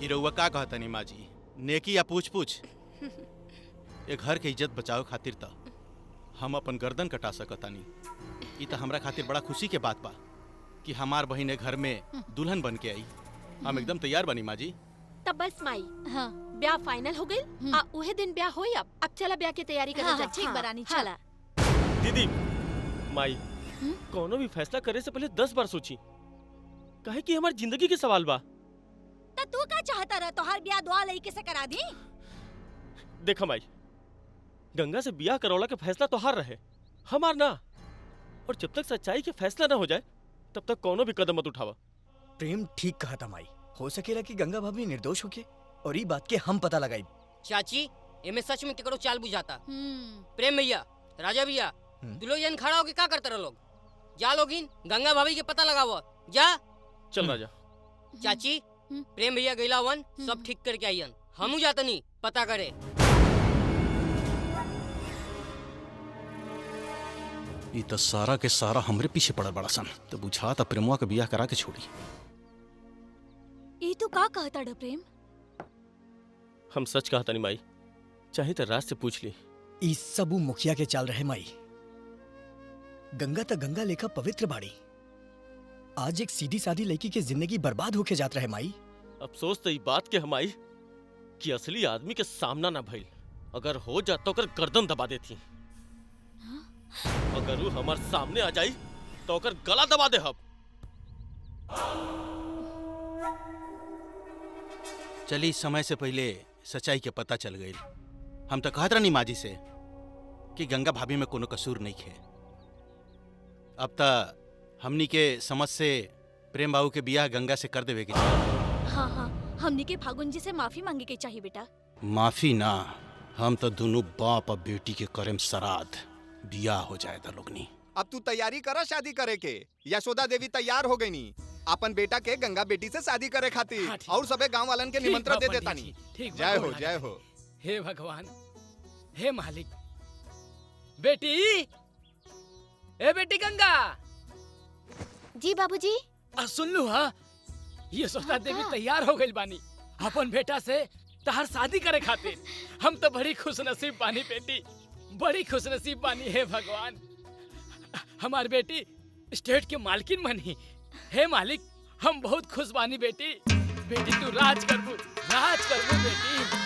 ये रउआ का कहता नहीं माँ जी, नेकी या पूछ पूछ? ये घर के इज्जत बचाओ खातिर त हम अपन गर्दन कटा सकता नहीं। ये तो हमरा खातिर बड़ा खुशी के बात बा कि हमार बहिन घर में दुल्हन बन के आई। हम एकदम तैयार बनी माँ जी। तब बस माई, हाँ ब्याह फाइनल हो गई। उहे दिन ब्याह होई। अब चला ब्याह की तैयारी करा जा। ठीक बा रानी, चला। दीदी माई कोनो भी फैसला करे से पहले 10 बार सोची, काहे कि हमारी जिंदगी के सवाल बा। तो तू का चाहता रहा तोहार ब्याह दुआ लड़की से करा दी? देखा माई, गंगा से बियाह करौला के फैसला तो हार रहे, हमार ना। और जब तक सच्चाई के फैसला ना हो जाए तब तक कोनो भी कदम मत उठावा। प्रेम ठीक कहा था माई। हो सकेला कि गंगा भाभी निर्दोष होके और ये बात के हम पता लगाई। चाची एमे सच में केकरो चाल बुझाता। प्रेम भैया, राजा भैया, तू लोग जन खड़ा होके का करते रहो लोग? जा लोगिन गंगा भाभी के पता लगावो। जा चल राजा। चाची प्रेम भैया गइला वन सब ठीक करके आइयन। हमू जातनी पता करे। ये तो सारा के सारा हमरे पीछे पड़ल बड़ा सन। तो बुझा था प्रेमुआ के बियाह करा के छोड़ी। ये तू का कहता डा प्रेम? हम सच कहता नहीं माई, चाहे तो राज से पूछ ली। ई सबू मुखिया के चाल रहे माई। गंगा त गंगा लेखा पवित्र बाड़ी। आज एक सीधी सादी लड़की की जिंदगी बर्बाद होके जात रहे माई। अफसोस तो ई बात के हमाई कि असली आदमी के सामना ना भइल। अगर हो जात तो ओकर गर्दन दबा देती। अगर वो हमार सामने आ जाई तो ओकर गला दबा दे। हम चली समय से पहले सच्चाई के पता चल गई। हम तो कहत रहनी माजी से कि गंगा भाभी में कोनो कसूर नहीं है। अब तक हमनी के समझ से प्रेम बाबू के बियाह गंगा से कर देवे के चाहिए। हाँ हाँ, हमनी के फागुन जी से माफी मांगे के चाहिए बेटा। माफी ना, हम तो दोनों बाप और बेटी के करेम श्राद्ध, बियाह हो जाए था लोगनी। अब तू तैयारी करा शादी करे के। यशोदा देवी तैयार हो गई नी अपन बेटा के गंगा बेटी से शादी करे खातिर। हाँ, ठीक। और सबे गांव वालन के निमंत्रण दे देता नी। ठीक बा, जय हो गोड़ जय लगा। हो। हे भगवान, हे मालिक। बेटी, ए बेटी गंगा। जी बाबूजी। सुन लू हा, ये सोचा देवी तैयार हो गई बानी अपन बेटा से तहार शादी करे खातिर। हम तो बड़ी खुश नसीब बानी बेटी, बड़ी खुश नसीब बानी। हे भगवान, हमार बेटी स्टेट के मालकिन बनी। हे मालिक, हम बहुत खुश बानी बेटी। बेटी तू राज करबू बेटी।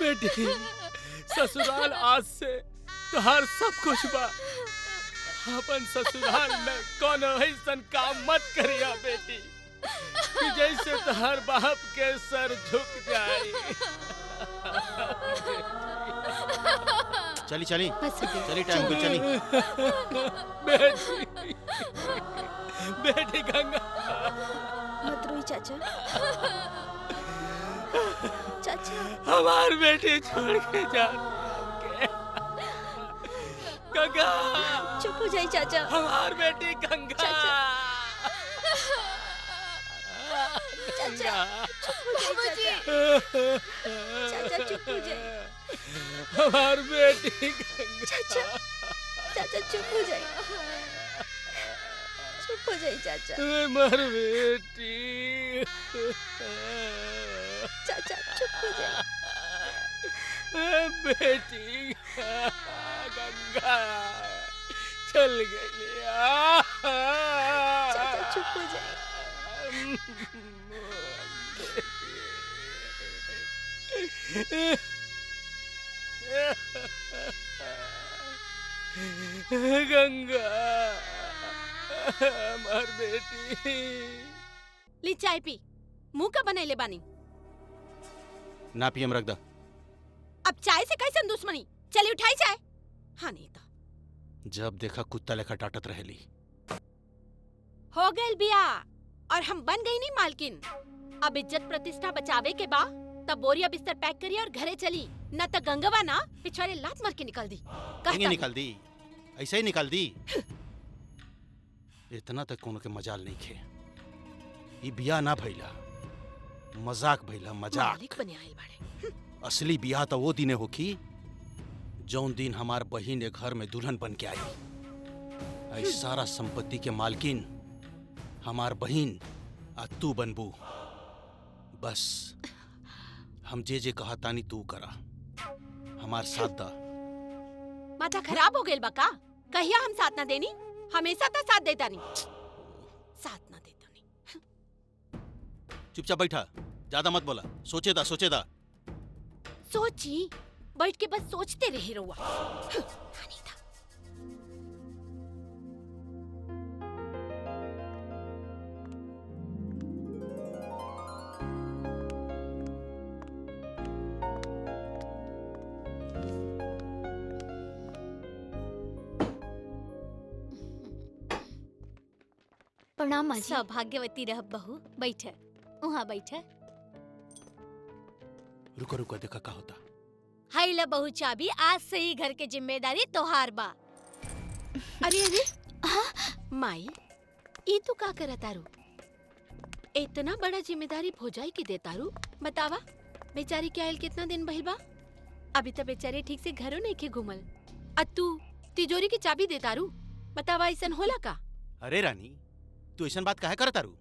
बेटी ससुराल आज से तोहार सब कुछ बा। अपन ससुराल में कोनो ऐसन काम मत करिया बेटी कि जैसे तोहार बाप के सर झुक जाए। चली चली बस चली टाइम पे चली। बेटी बेटी गंगा मत रोई चाचा। चाचा हमार बेटी छोड़ के जा गंगा। चुप हो जाइए चाचा। हमार बेटी गंगा। चाचा चुप हो जाइए चाचा। चाचा चुप हो जाइए। हमार बेटी गंगा। चाचा चाचा चुप हो जाइए। चुप हो जाइए चाचा। हमार बेटी। चाचा चुप हो जाइए। बेटी गंगा चल गई। चाचा चुप हो जाइए। गंगा हमार बेटी। ली चाय पी। मुंह का बनैले बानी। ना पियम रख दा। अब चाय से कैसन दुश्मनी? चली उठाई चाय। हाँ नहीं तो जब देखा कुत्ता लेखा टाटत रहेली। हो गइल बिया और हम बन गई नहीं मालकिन। अब इज्जत प्रतिष्ठा बचावे के बा तब बोरिया बिस्तर पैक करी और घरे चली। न तो गंगवा ना पिछवाड़े लात मार के निकल दी। कहीं निकल दी, ऐसे ही निकल दी। इतना तक कोनो के मजाल नहीं खे। ये बिया ना भइला, मजाक भइला, मजाक। मालिक बने आइल बाड़े। असली बिया तो वो दिने होखी जौन दिन हमार बहिन ए घर में दुल्हन बन के आई। आई सारा संपत्ति के मालकिन हमार बहिन आ तू बनबू। बस हम जे कहा तानी तू करा। हमार साथ दा। माथा खराब हो गइल बा का? कहिया हम साथ ना देनी? हमेशा तो साथ देता नहीं। साथ ना देता नहीं। चुपचाप बैठा, ज्यादा मत बोला। सोचे दा, सोचे दा। सोची बैठ के बस सोचते रहे रहुआ। प्रणाम माँ जी। सौभाग्यवती रह बहू। बैठ वहाँ बैठ। रुको रुको, देखा का होता। हाय ला बहू चाबी। आज से ही घर के जिम्मेदारी तोहार बा। अरे अरे माई ई तू का करत तारू? इतना बड़ा जिम्मेदारी भोजाई के दे तारू? बतावा बेचारी के आयल कितना दिन भइल बा? अभी तो बेचारी ठीक से घरों नहीं के घुमल। अ तू तिजोरी की चाबी दे तारू? बतावा ऐसन होला का? अरे रानी, तू ऐसा बात काहे करत तारू?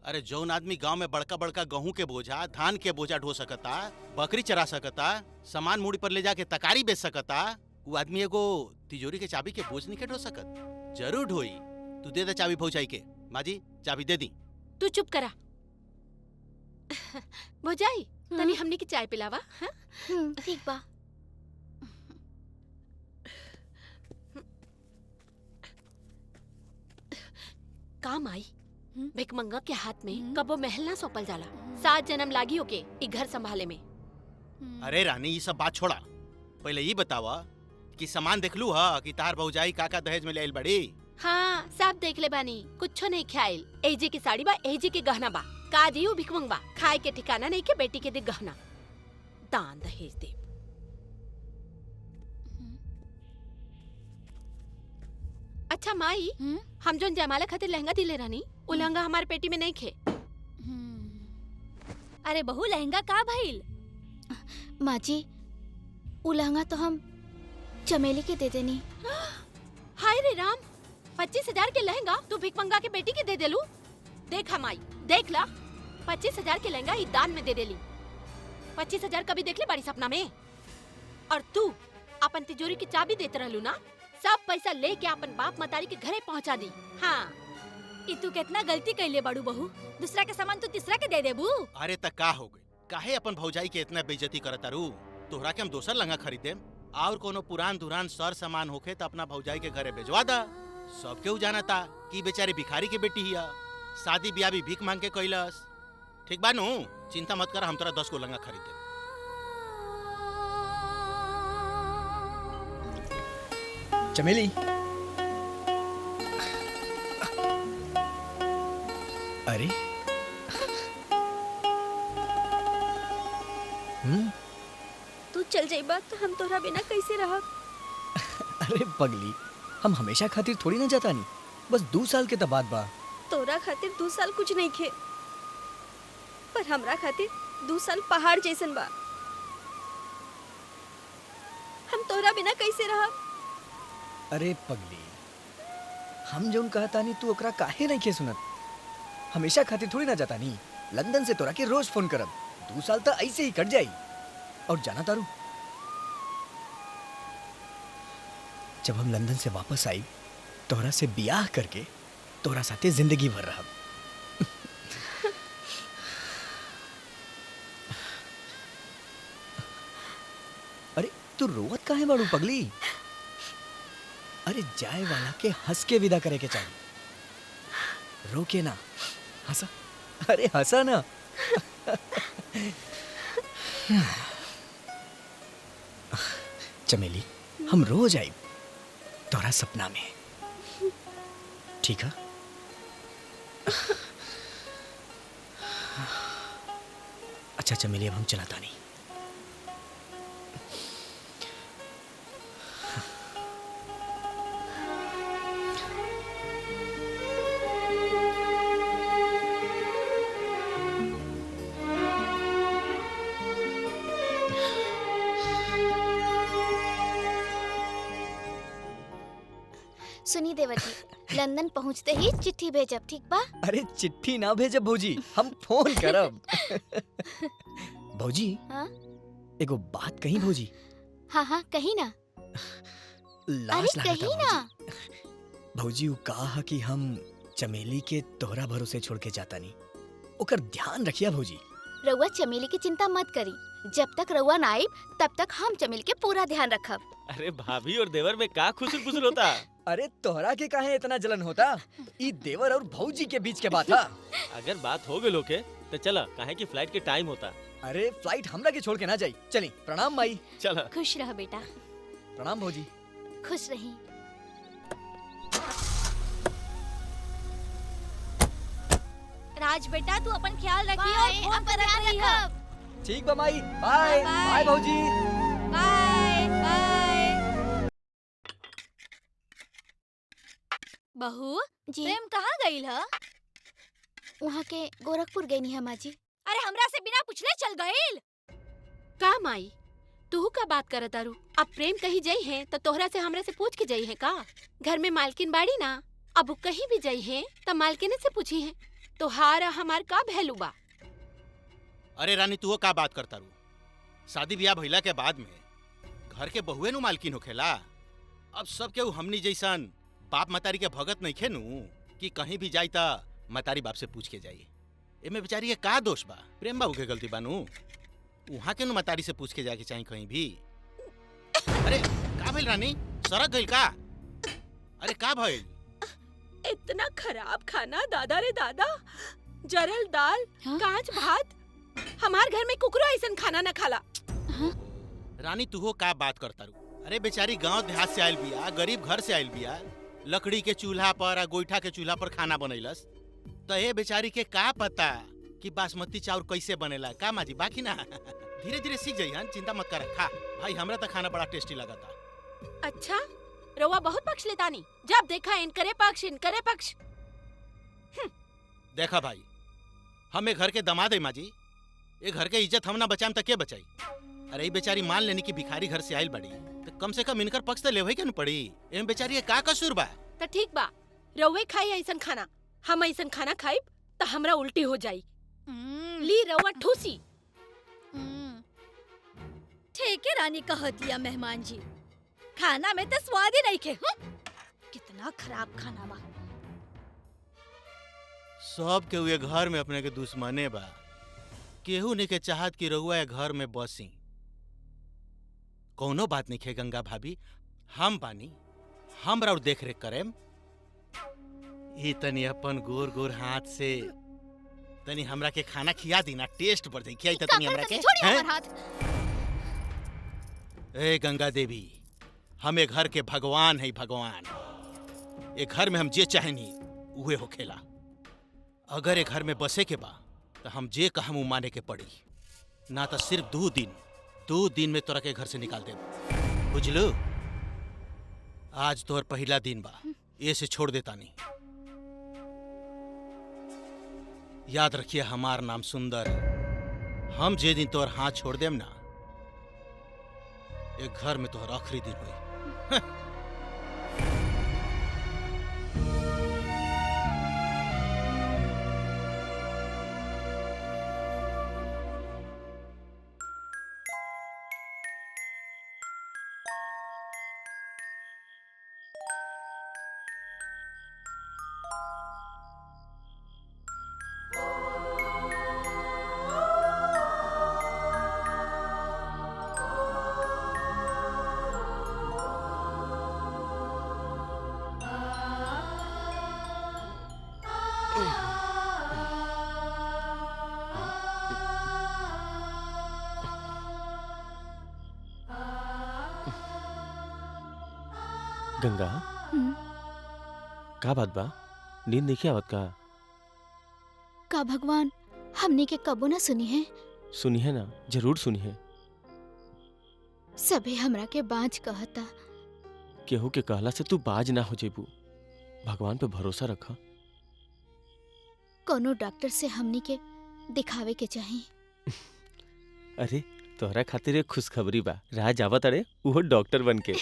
अरे जौन आदमी गांव में बड़का बड़का गेहूं के बोझा, धान के बोझा ढो सकता, बकरी चरा सकता, सामान मूड़ी पर ले जाके तकारी बेच सकता, वो आदमी एगो तिजोरी के चाबी के बोझ नहीं के ढो सकत? जरूर ढोई। तू दे दे चाबी भौजाई के। माँ जी चाबी दे दी। तू चुप करा। भोजाई तनी हमने की चाय पिलावा। हाँ? ठीक बा। काम आई भिकमंगा के हाथ में कबो महल ना सौंपल जाला। 7 जन्म लागी होके ई घर संभाले में। अरे रानी, ये सब बात छोड़ा। पहले ये बतावा कि सामान देखलू हा कि तार भौजाई काका दहेज में ले आइल बड़ी? हाँ सब देख ले बानी। कुछो नहीं ख्याल। एजी की साड़ी बा, एजी के गहना बा। का दियो भिकमंग बा। खाए के ठिकाना नहीं के बेटी के दे गहना। दान दहेज दे। अच्छा माई, हम जोन जयमाला खातिर लहंगा दिले रहनी, वो लहंगा हमारे पेटी में नहीं खे। अरे बहू लहंगा का भइल? माँ जी उ लहंगा तो हम चमेली के दे देनी। हाय रे राम, 25,000 के लहंगा तू भिकमंगा के बेटी के दे देलू? देखा माई, देख ला 25,000 के लहंगा ही दान में दे देली। 25,000 कभी देख ले बड़ी सपना में? और तू अपन तिजोरी की चाबी देते रहलू ना? सब पैसा लेके अपन बाप मतारी के घरे पहुंचा दी। हाँ ई तू कितना गलती कैले बाड़ू बहू। दूसरा के सामान तू तीसरा के दे देबू। अरे त का हो गई, काहे अपन भौजाई के इतना बेइज्जती करत तारू? तोहरा के हम दोसर लंगा खरीदे और कोनो पुरान दुरान सर सामान होखे त अपना भौजाई के घरे भेजवा दा। सबके उ जानता कि बेचारी भिखारी के बेटी हिया, शादी ब्याह भी भीख मांग के कैलस। ठीक बा नु, चिंता मत कर, हम तोरा 10 गो लंगा खरीदे। चमेली, अरे तू चल जाइबा तो हम तोरा बिना कैसे रहब? अरे पगली, हम हमेशा खातिर थोड़ी ना जाता नहीं, बस 2 साल के त बाद बा। तोरा खातिर 2 साल कुछ नहीं खे, पर हमरा खातिर 2 साल पहाड़ जैसन बा। हम तोरा बिना कैसे रहब? अरे पगली, हम जौन कहता नहीं तू ओकरा काहे नहीं के सुनत? हमेशा खातिर थोड़ी ना जाता नहीं, लंदन से तोरा के रोज फोन करब। 2 साल तो ऐसे ही कट जाई। और जाना तारू, जब हम लंदन से वापस आई तोहरा से बियाह करके तोहरा साथे जिंदगी भर रहब। अरे तू रोवत काहे बाड़ू पगली? अरे जाए वाला के हंस के विदा करे के चाहिए, रो के ना। हंसा, अरे हंसा ना। चमेली, हम रोज आए तोरा सपना में, ठीक है? अच्छा चमेली, अब हम चलाता नहीं। सुनी देवर जी, लंदन पहुँचते ही चिट्ठी भेजब, ठीक बा? अरे चिट्ठी ना भेजब भौजी, हम फोन करब। भौजी, हाँ? एगो बात कही भौजी। हाँ हाँ कही ना। लाज अरे लागता कही ना। भौजी, उ कहा कि हम चमेली के तोहरा भरोसे छोड़ के जाता नहीं, ओकर ध्यान रखिया भौजी। रउआ चमेली की चिंता मत करी, जब तक रउआ ना आई तब तक हम चमेली के पूरा ध्यान रखब। अरे भाभी और देवर में का खुसुर फुसुर होता? अरे तोहरा के काहे इतना जलन होता? ई देवर और भौजी के बीच के बात था। अगर बात हो गई लोके तो चला, काहे कि फ्लाइट के टाइम होता। अरे फ्लाइट हमरा के छोड़ के ना जाई। चली, प्रणाम माई। चला। खुश रह बेटा। प्रणाम भौजी। खुश रही। राज बेटा, तू अपन ख्याल रखियो और फोन करत रहियो। ठीक बा माई, बाय बाय भौजी। Bye bye. बहू जी प्रेम कहाँ गई है? वहाँ के गोरखपुर गई नहीं है माँ जी। अरे हमरा से बिना पूछले चल गईल। का माई, तू का बात करत तारू? अब प्रेम कहीं जाई है तो तोहरा से हमरा से पूछ के जाई है का? घर में मालकिन बाड़ी ना, अब कहीं भी जाई है तो मालकिन से पूछी है। तोहारा हमार का भैलू बा? अरे रानी, तू का बात करता रू? शादी ब्याह भइला के बाद में घर के बहुए नु मालकिन होखेला। अब सब केहू हमनी जैसन बाप मतारी के भगत नहीं खे नु कि कहीं भी जाई ता मतारी बाप से पूछ के जाई। एमे बेचारी के का दोष बा? प्रेम बाबू के गलती बानू, वहाँ के नु मतारी से पूछ के जाके चाहिए कहीं भी। अरे का भइल रानी, सड़क गइल का? अरे का भइल? इतना खराब खाना, दादा रे दादा, जरल दाल, कांच भात। हमार घर में कुकरो ऐसन खाना न खाला। रानी तू का बात करता रू? अरे बेचारी गांव देहात से आयल बिया, गरीब घर से आयल बिया, लकड़ी के चूल्हा पर गोईठा के चूल्हा पर खाना बनैलस। तो ये बेचारी के का पता कि बासमती चाउर कैसे बनेला? का माजी बाकी ना धीरे धीरे सीख जाई हन, चिंता मत कर। खा भाई, हमरा तो खाना बड़ा टेस्टी लगता। अच्छा, रउआ बहुत पक्ष लेतानी, जब देखा इनकरे पक्ष। देखा भाई, हम घर के दामाद है माजी, ये घर के इज्जत हम ना बचाएम तो के बचाई? अरे ये बेचारी मान लेनी कि भिखारी घर से आयल बड़ी, तो कम से कम इनकर पक्ष तो लेवे के न पड़ी। एम बेचारी ये का कसूर बा? तो ठीक बा, रउए खाई ऐसन खाना, हम ऐसन खाना खाई तो हमरा उल्टी हो जाई। ली रउआ ठूसी। ठीक है रानी, कहतिया मेहमान जी, खाना में तो स्वाद ही नहीं खे। कितना खराब खाना बा। सब के हुए घर में अपने के दुश्मने बा। केहू नहीं के चाहत कि रहुआ घर में बसी। कोनो बात नहीं खे गंगा भाभी, हम बानी, हम और देख रेख करेम। ई तनी अपन गोर गोर हाथ से तनी हमरा के खाना खिया दी ना, टेस्ट बढ़ जाई। खियाई त तनी हमरा के। छोड़ी हमार हाथ। ए गंगा देवी, हम ए घर के भगवान है, भगवान। ए घर में हम जे चाहेनी उहे होखेला। अगर ए घर में बसे के बा तो हम जे कहम उ माने के पड़ी, ना तो सिर्फ 2 दिन में तोरा के घर से निकाल देब। बुझलू? आज तोहर पहला दिन बा, ए से छोड़ देता नहीं। याद रखिए हमार नाम सुंदर। हम जे दिन तोहर हाथ छोड़ देम ना, एक घर में तोहर आखिरी दिन हुई। गंगा, का बात बा? नींद नहीं आवत का भगवान हमने के कबो ना सुनी है? सुनी है ना, जरूर सुनी है। सबे हमरा के बाज कहता। केहू के कहला से तू बाज ना हो जेबू। भगवान पे भरोसा रखा। कोनो डॉक्टर से हमनी के दिखावे के चाही। अरे तोहरा खातिर एक खुशखबरी बा। राज आवत अरे उहो डॉक्टर बन के।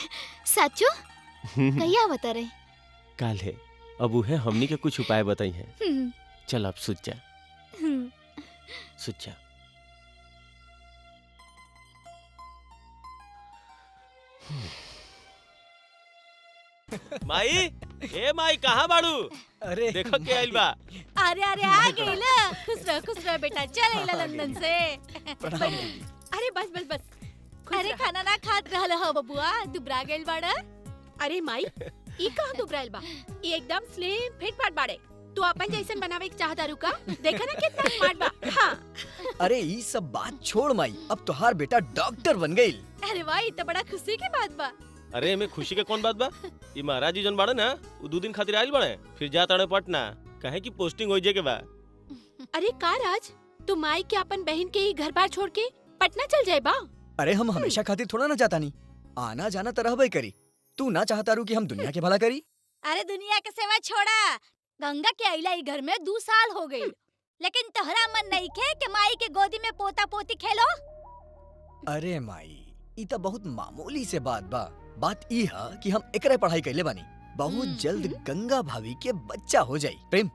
साचो? कहिया आवत अरे? काल है। अब उहे हमनी के कुछ उपाय बताई हैं। चल अब सुत जा, सुत जा। माई, ए माई कहाँ बाड़ू? अरे देखो के आइल बा। अरे अरे आ गई ना। खुश रह बेटा। चल इला लंदन से। अरे बस बस बस। अरे खाना ना खात रहल हो बबुआ, दुबरा गइल बाड़ा। अरे माई, ई कहाँ दुबराइल बा? ई एकदम स्लिम फिट फाट बाड़े। तू अपन जैसन बनावे के चाहता रुका? देखा ना कितना स्मार्ट बा। हाँ। अरे ई सब बात छोड़ माई, अब तोहार बेटा डॉक्टर बन गइल। अरे वाह, ये तो बड़ा खुशी की बात बा। अरे एमे खुशी के कौन बात बा? ई महाराज जी जन बाड़े ना, वो 2 दिन खातिर आइल बाड़े, फिर जा ताड़े पटना, कहे की पोस्टिंग हो जाए के बा। अरे का राज, तू माई के अपन बहन के ही घर बार छोड़ के पटना चल जाए बा? अरे हम हमेशा खातिर थोड़ा ना जाता नहीं, आना जाना तो रहबे करी। तू ना चाहता रू कि हम दुनिया के भला करी? अरे दुनिया के सेवा छोड़ा, गंगा के अइला ई घर में 2 साल हो गई, लेकिन तोहरा मन नहीं खे कि माई के गोदी में पोता पोती खेलो? अरे माई, ई तो बहुत मामूली से बात बा। बात ई है कि हम एकरे पढ़ाई कैले बानी। बहुत जल्द गंगा भाभी के बच्चा हो जाई। प्रेम,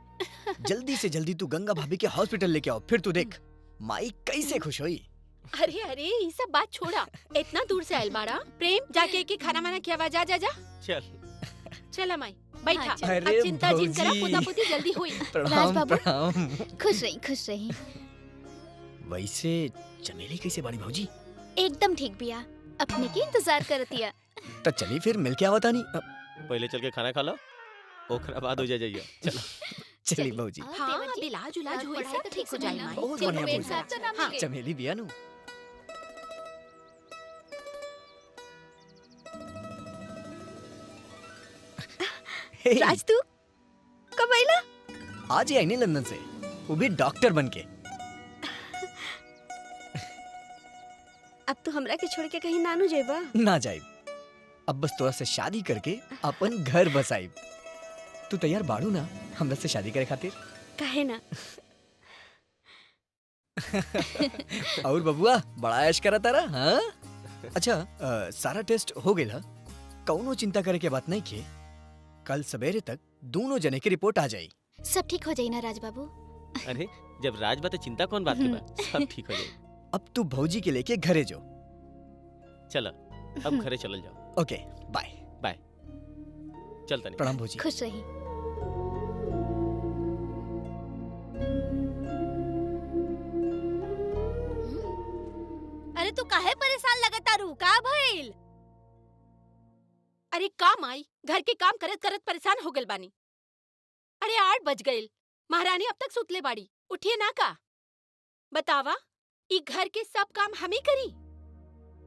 जल्दी से जल्दी तू गंगा भाभी के हॉस्पिटल लेके आओ, फिर तू देख माई कैसे खुश होई। अरे अरे ये सब बात छोड़ा, इतना दूर से आइल बाड़ा। प्रेम, जाके के खाना वाना खियावा। जा जा जा। चल चला माई, बैठा। हाँ, अरे अब चिंता जिन करा, भौजी। पोता पोती जल्दी हुई। प्रणाम बाबू। प्रणाम। खुश रही, खुश रही। वैसे चमेली कैसे बाड़ी भौजी? एकदम ठीक बिया, अपने की इंतजार करतिया। तो चली फिर मिलके आवता नहीं। पहले चल के खाना खा लो, ओकरा बाद हो जाइए। चलो चली भौजी। हाँ, अब इलाज उलाज हुई से तो ठीक हो जाए माई। बहुत चल, बढ़िया पेट भौजी। साफ तो ना हाँ, मिले। चमेली बिया नु। राज तू कब आइला? आज ही आई नहीं लंदन से, वो भी डॉक्टर बन के। अब तू हमरा के छोड़ के कहीं नानू जेबा? ना जाइब, अब बस तोरा से शादी करके अपन घर बसाइब। तू तैयार बाड़ू ना हमरा से शादी करे खातिर? काहे ना? और बबुआ बड़ा ऐश करा तारा। हाँ अच्छा, सारा टेस्ट हो गइल ह? कौनो चिंता करे के बात नहीं के। कल सवेरे तक दोनों जने की रिपोर्ट आ जाई। सब ठीक हो जाई ना राज बाबू? अरे जब राज बात चिंता कौन बात के बा, सब ठीक हो जाए। अब तू भौजी के लेके घरे जो। चलो अब घरे चल जाओ। ओके बाय। बाय। चल तनी। प्रणाम भौजी। खुश रही। अरे तू काहे परेशान लगतारू? का भइल? अरे काम आई, घर के काम करत करत परेशान हो गइल बानी। अरे 8 बज गइल, महारानी अब तक सुतले बाड़ी, उठिए ना का। बतावा, ई घर के सब काम हम ही करी?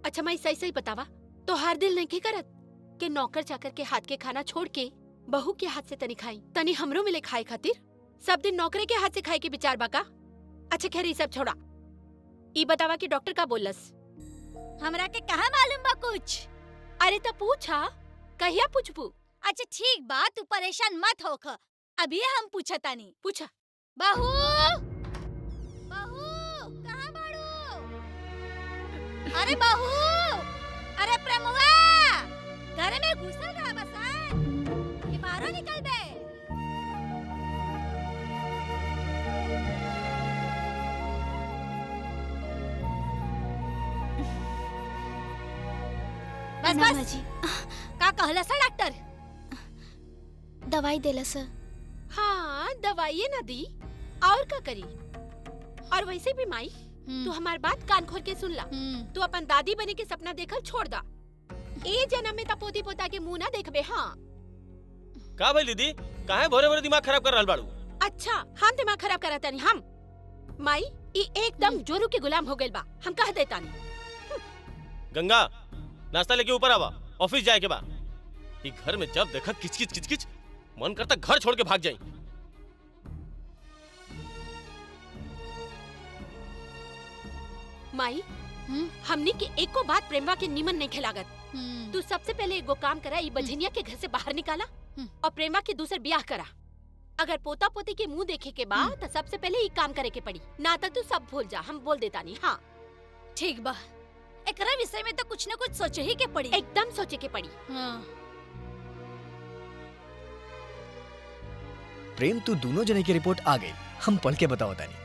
अच्छा माई सही सही बतावा, तो हर दिल नहीं करत के नौकर चाकर के हाथ के खाना छोड़ के बहू के हाथ से तनी खाई, तनी हमरो मिले खाए खातिर। सब दिन नौकरे के हाथ से खाए के विचार बा का? अच्छा खैर ई सब छोड़ा, ई बतावा कि डॉक्टर का बोलस? हमरा के कहाँ मालूम बा कुछ? अरे तो पूछा, कहिया पूछबू? अच्छा ठीक बा, तू परेशान मत होख, अभी हम पूछतानी। पूछा। बहू, बहू कहाँ बाड़ू? अरे बहू, अरे प्रेमवा, घर में घुसल रहा बसन, कि बाहर निकल बे। बस बस, का कहला सा डॉक्टर? दवाई देला सर। हाँ दवाई ना दी और का करी। और वैसे भी माई, तू हमार बात कान खोल के सुन ला। तू अपन दादी बने के सपना देखल छोड़ दा। ए जन्म में पोती पोता के मुंह ना देखबे। हाँ का भाई दीदी, काहे भोरे भोरे दिमाग खराब कर रहल बाड़ू? अच्छा हम दिमाग खराब करता नहीं हम? माई ई एकदम जोरू के गुलाम हो गइल बा, हम कह देता नहीं। गंगा, नाश्ता लेके ऊपर आवा, ऑफिस जाए के बा। ये घर में जब देखा किचकिच किचकिच, मन करता घर छोड़ के भाग जाई। माई हमनी के एको बात प्रेमवा के निमन नहीं खिलागत। तू सबसे पहले एगो काम करा, ई बझनिया के घर से बाहर निकाला और प्रेमा के दूसर ब्याह करा। अगर पोता पोती के मुंह देखे के बाद तो सबसे पहले ई काम करे के पड़ी, ना तो तू सब भूल जा, हम बोल देता नहीं। हाँ ठीक बा, एकरा विषय में तो कुछ न कुछ सोचे ही के पड़ी। एकदम सोचे के पड़ी। हाँ। प्रेम तू दोनों जने की रिपोर्ट आ गई, हम पढ़ के बताओ तानी।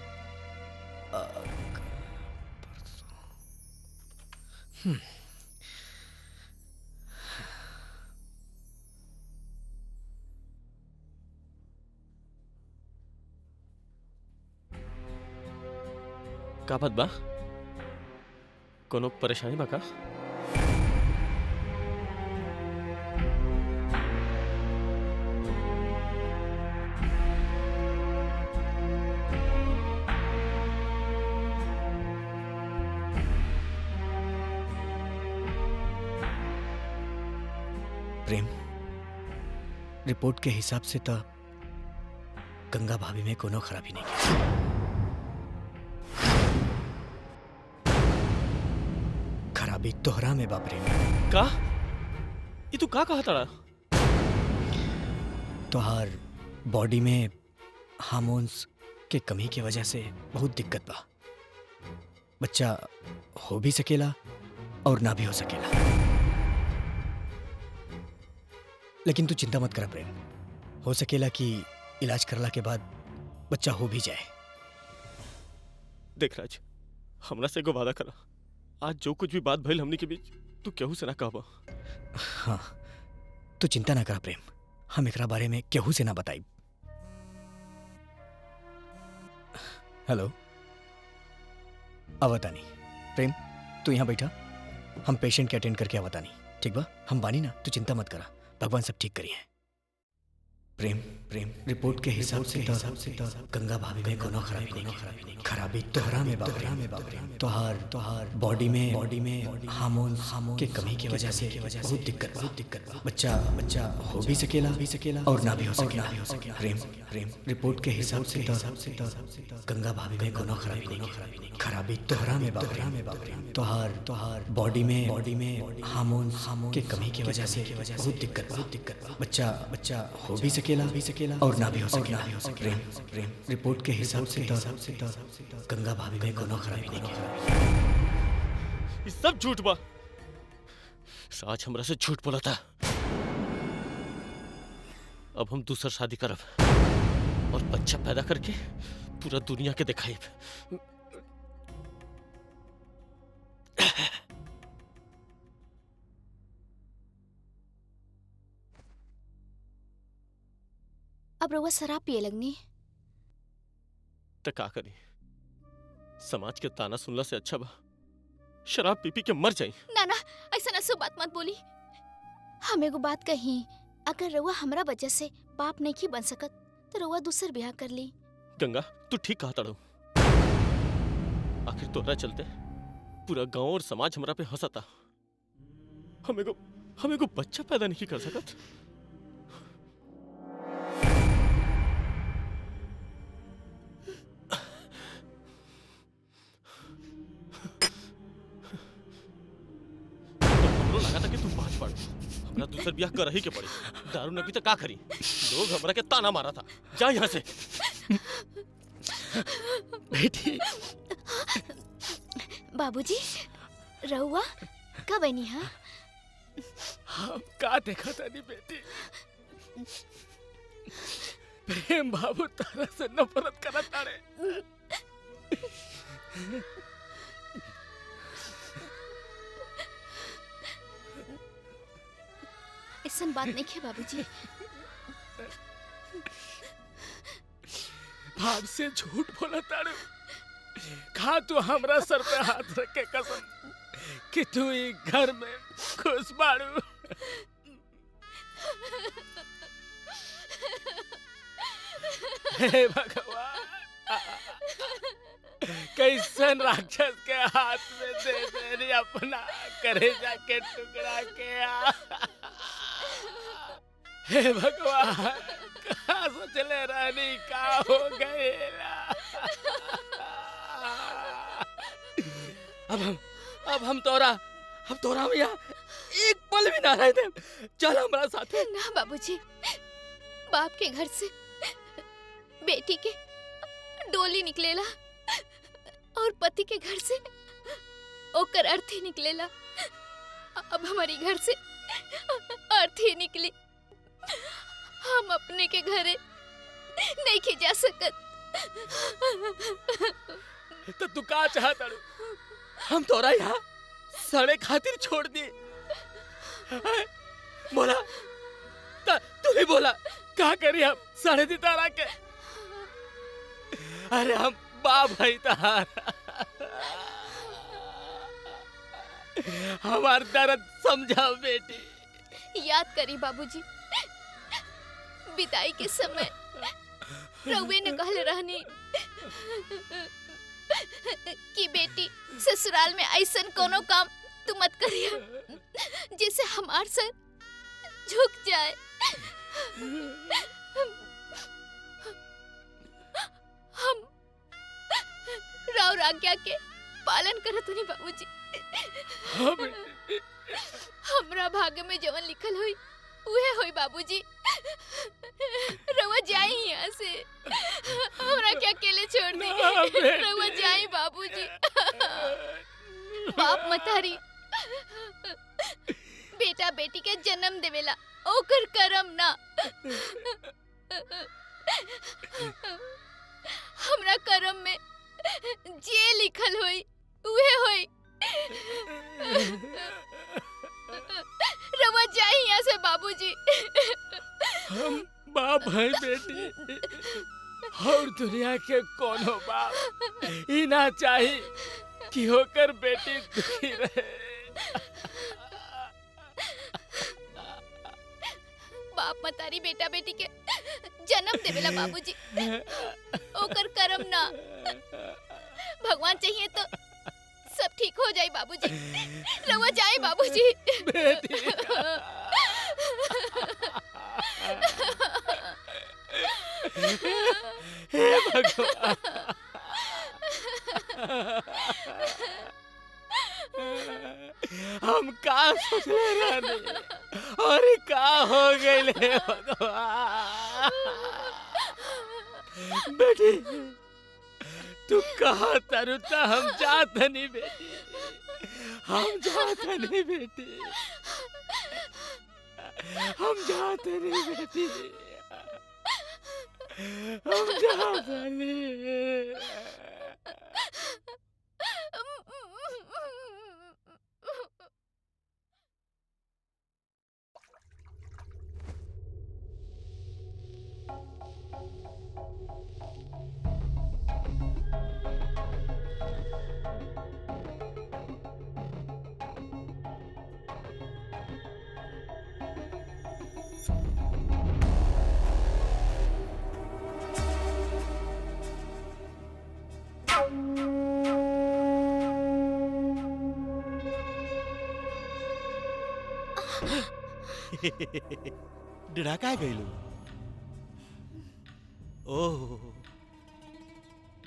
का बात बा? कोनो परेशानी बा का? प्रेम, रिपोर्ट के हिसाब से तो गंगा भाभी में कोनो खराबी नहीं की। खराबी तोहरा में बा प्रेम। का? ये तू का कहा तड़ा? तोहार बॉडी में हार्मोन्स के कमी की वजह से बहुत दिक्कत बा। बच्चा हो भी सकेला और ना भी हो सकेला। लेकिन तू चिंता मत कर प्रेम, हो सकेला कि इलाज करला के बाद बच्चा हो भी जाए। देख राज, हमरा से एगो वादा करा, आज जो कुछ भी बात भइल हमनी के बीच, तू केहू से ना कहबा। हाँ, तू चिंता ना कर प्रेम, हम एकरा बारे में केहू से ना बताई। हेलो, आवतानी। प्रेम तू यहाँ बैठा, हम पेशेंट के अटेंड करके आवतानी, ठीक बा? हम बानी ना, तू चिंता मत करा, भगवान सब ठीक करिए। प्रेम प्रेम रिपोर्ट के हिसाब से गंगा भाभी में कोनो खराबी नहीं। खराबी तोहरा में बा। तोहार बॉडी में हार्मोन्स के कमी की वजह से बहुत दिक्कत बा। बच्चा हो भी सकेला और ना भी हो सकेला। प्रेम रिपोर्ट के हिसाब से गंगा भाभी में कोनो खराबी नहीं। खराबी तोहरा में बा। तोहार बॉडी में हार्मोन्स के कमी की वजह से बहुत दिक्कत बा। बच्चा हो भी सकेला और ना भी हो सकेला। प्रेम रिपोर्ट के हिसाब से गंगा भाभी में कोनो खराबी नहीं। ये सब झूठ बा। आज हमरा से झूठ बोला था। अब हम दूसरा शादी करब और बच्चा पैदा करके पूरा दुनिया के दिखाइब। अब रउआ शराब पिए लगनी? तो का करी, समाज के ताना सुनला से अच्छा बा शराब पी पी के मर जाई। ना ना, ऐसा ना सो बात मत बोली। हम एगो बात कही, अगर रउआ हमरा वजह से बाप नहीं बन सकत तो रउआ दूसर ब्याह कर ली। गंगा तू ठीक कहा तड़ो। आखिर तोरा चलते पूरा गांव और समाज हमरा पे हंसता। हम एगो बच्चा पैदा नहीं कर सकत। हमरो लगा था कि तू बात पड़, हमरा दूसर ब्याह कर ही के पड़ी। दारू न पी तो का करी, लोग हमरा के ताना मारा था। जा यहाँ से। बेटी बाबूजी, रउआ कब बनी? हाँ, हम का देखा तानी बेटी, प्रेम बाबू तारा से नफरत करत तारे। ऐसन बात नहीं है बाबूजी। भाव से झूठ बोला तारू। खा तू हमरा सर पे हाथ रख के कसम कि तू ई घर में खुश बाड़ू। हे भगवान, कैसन राक्षस के हाथ में दे देनी अपना करेजा के टुकड़ा के। हे भगवान, कहाँ सोचले रानी का हो गए। अब हम तोरा भैया एक पल भी ना रह दे। चल हमारा साथ। ना बाबूजी, बाप के घर से बेटी के डोली निकलेला और पति के घर से ओकर अर्थी निकलेला। अब हमारी घर से अर्थी निकली। हम अपने के घरे नहीं के जा सकत। तो तू का चाहता रू? हम तोरा यहाँ सड़े खातिर छोड़ दी। बोला तू ही बोला, का करी हम सड़े दी तारा के? अरे हम बाप भाई तार, हमार दर्द समझा बेटी। याद करी बाबूजी, विदाई के समय रउवे ने कहले रहनी कि बेटी ससुराल में ऐसन कोनो काम तू मत करिया जिससे हमार सर झुक जाए। हम राव आज्ञा के पालन करत हनी बाबूजी। हमरा भाग्य में जवन लिखल हुई उहे होई बाबूजी। रउआ जाई यहाँ से, हमरा क्या अकेले छोड़ दी। रउआ जाई बाबूजी। बाप मतारी बेटा बेटी के जन्म देवेला, ओकर करम ना। हमरा करम में जे लिखल होई उहे होई। रवा जाई यहाँ से बाबूजी। हम बाप है बेटी, और दुनिया के कोनो बाप ही ना चाही कि होकर बेटी दुखी रहे। बाप मतारी बेटा बेटी के जन्म देवेला बाबूजी, ओकर करम ना। भगवान चाहिए तो सब ठीक हो जाए बाबूजी। रवा जाए बाबूजी। बेटी हे भगवान, हम का सोचले रहनी और का हो गइल हे भगवान। बेटी तू कहा तरुता, हम जात नहीं बेटी, हम जात नहीं बेटी, हम जात नहीं बेटी, हम जात नहीं। डरा का गइलू? ओह,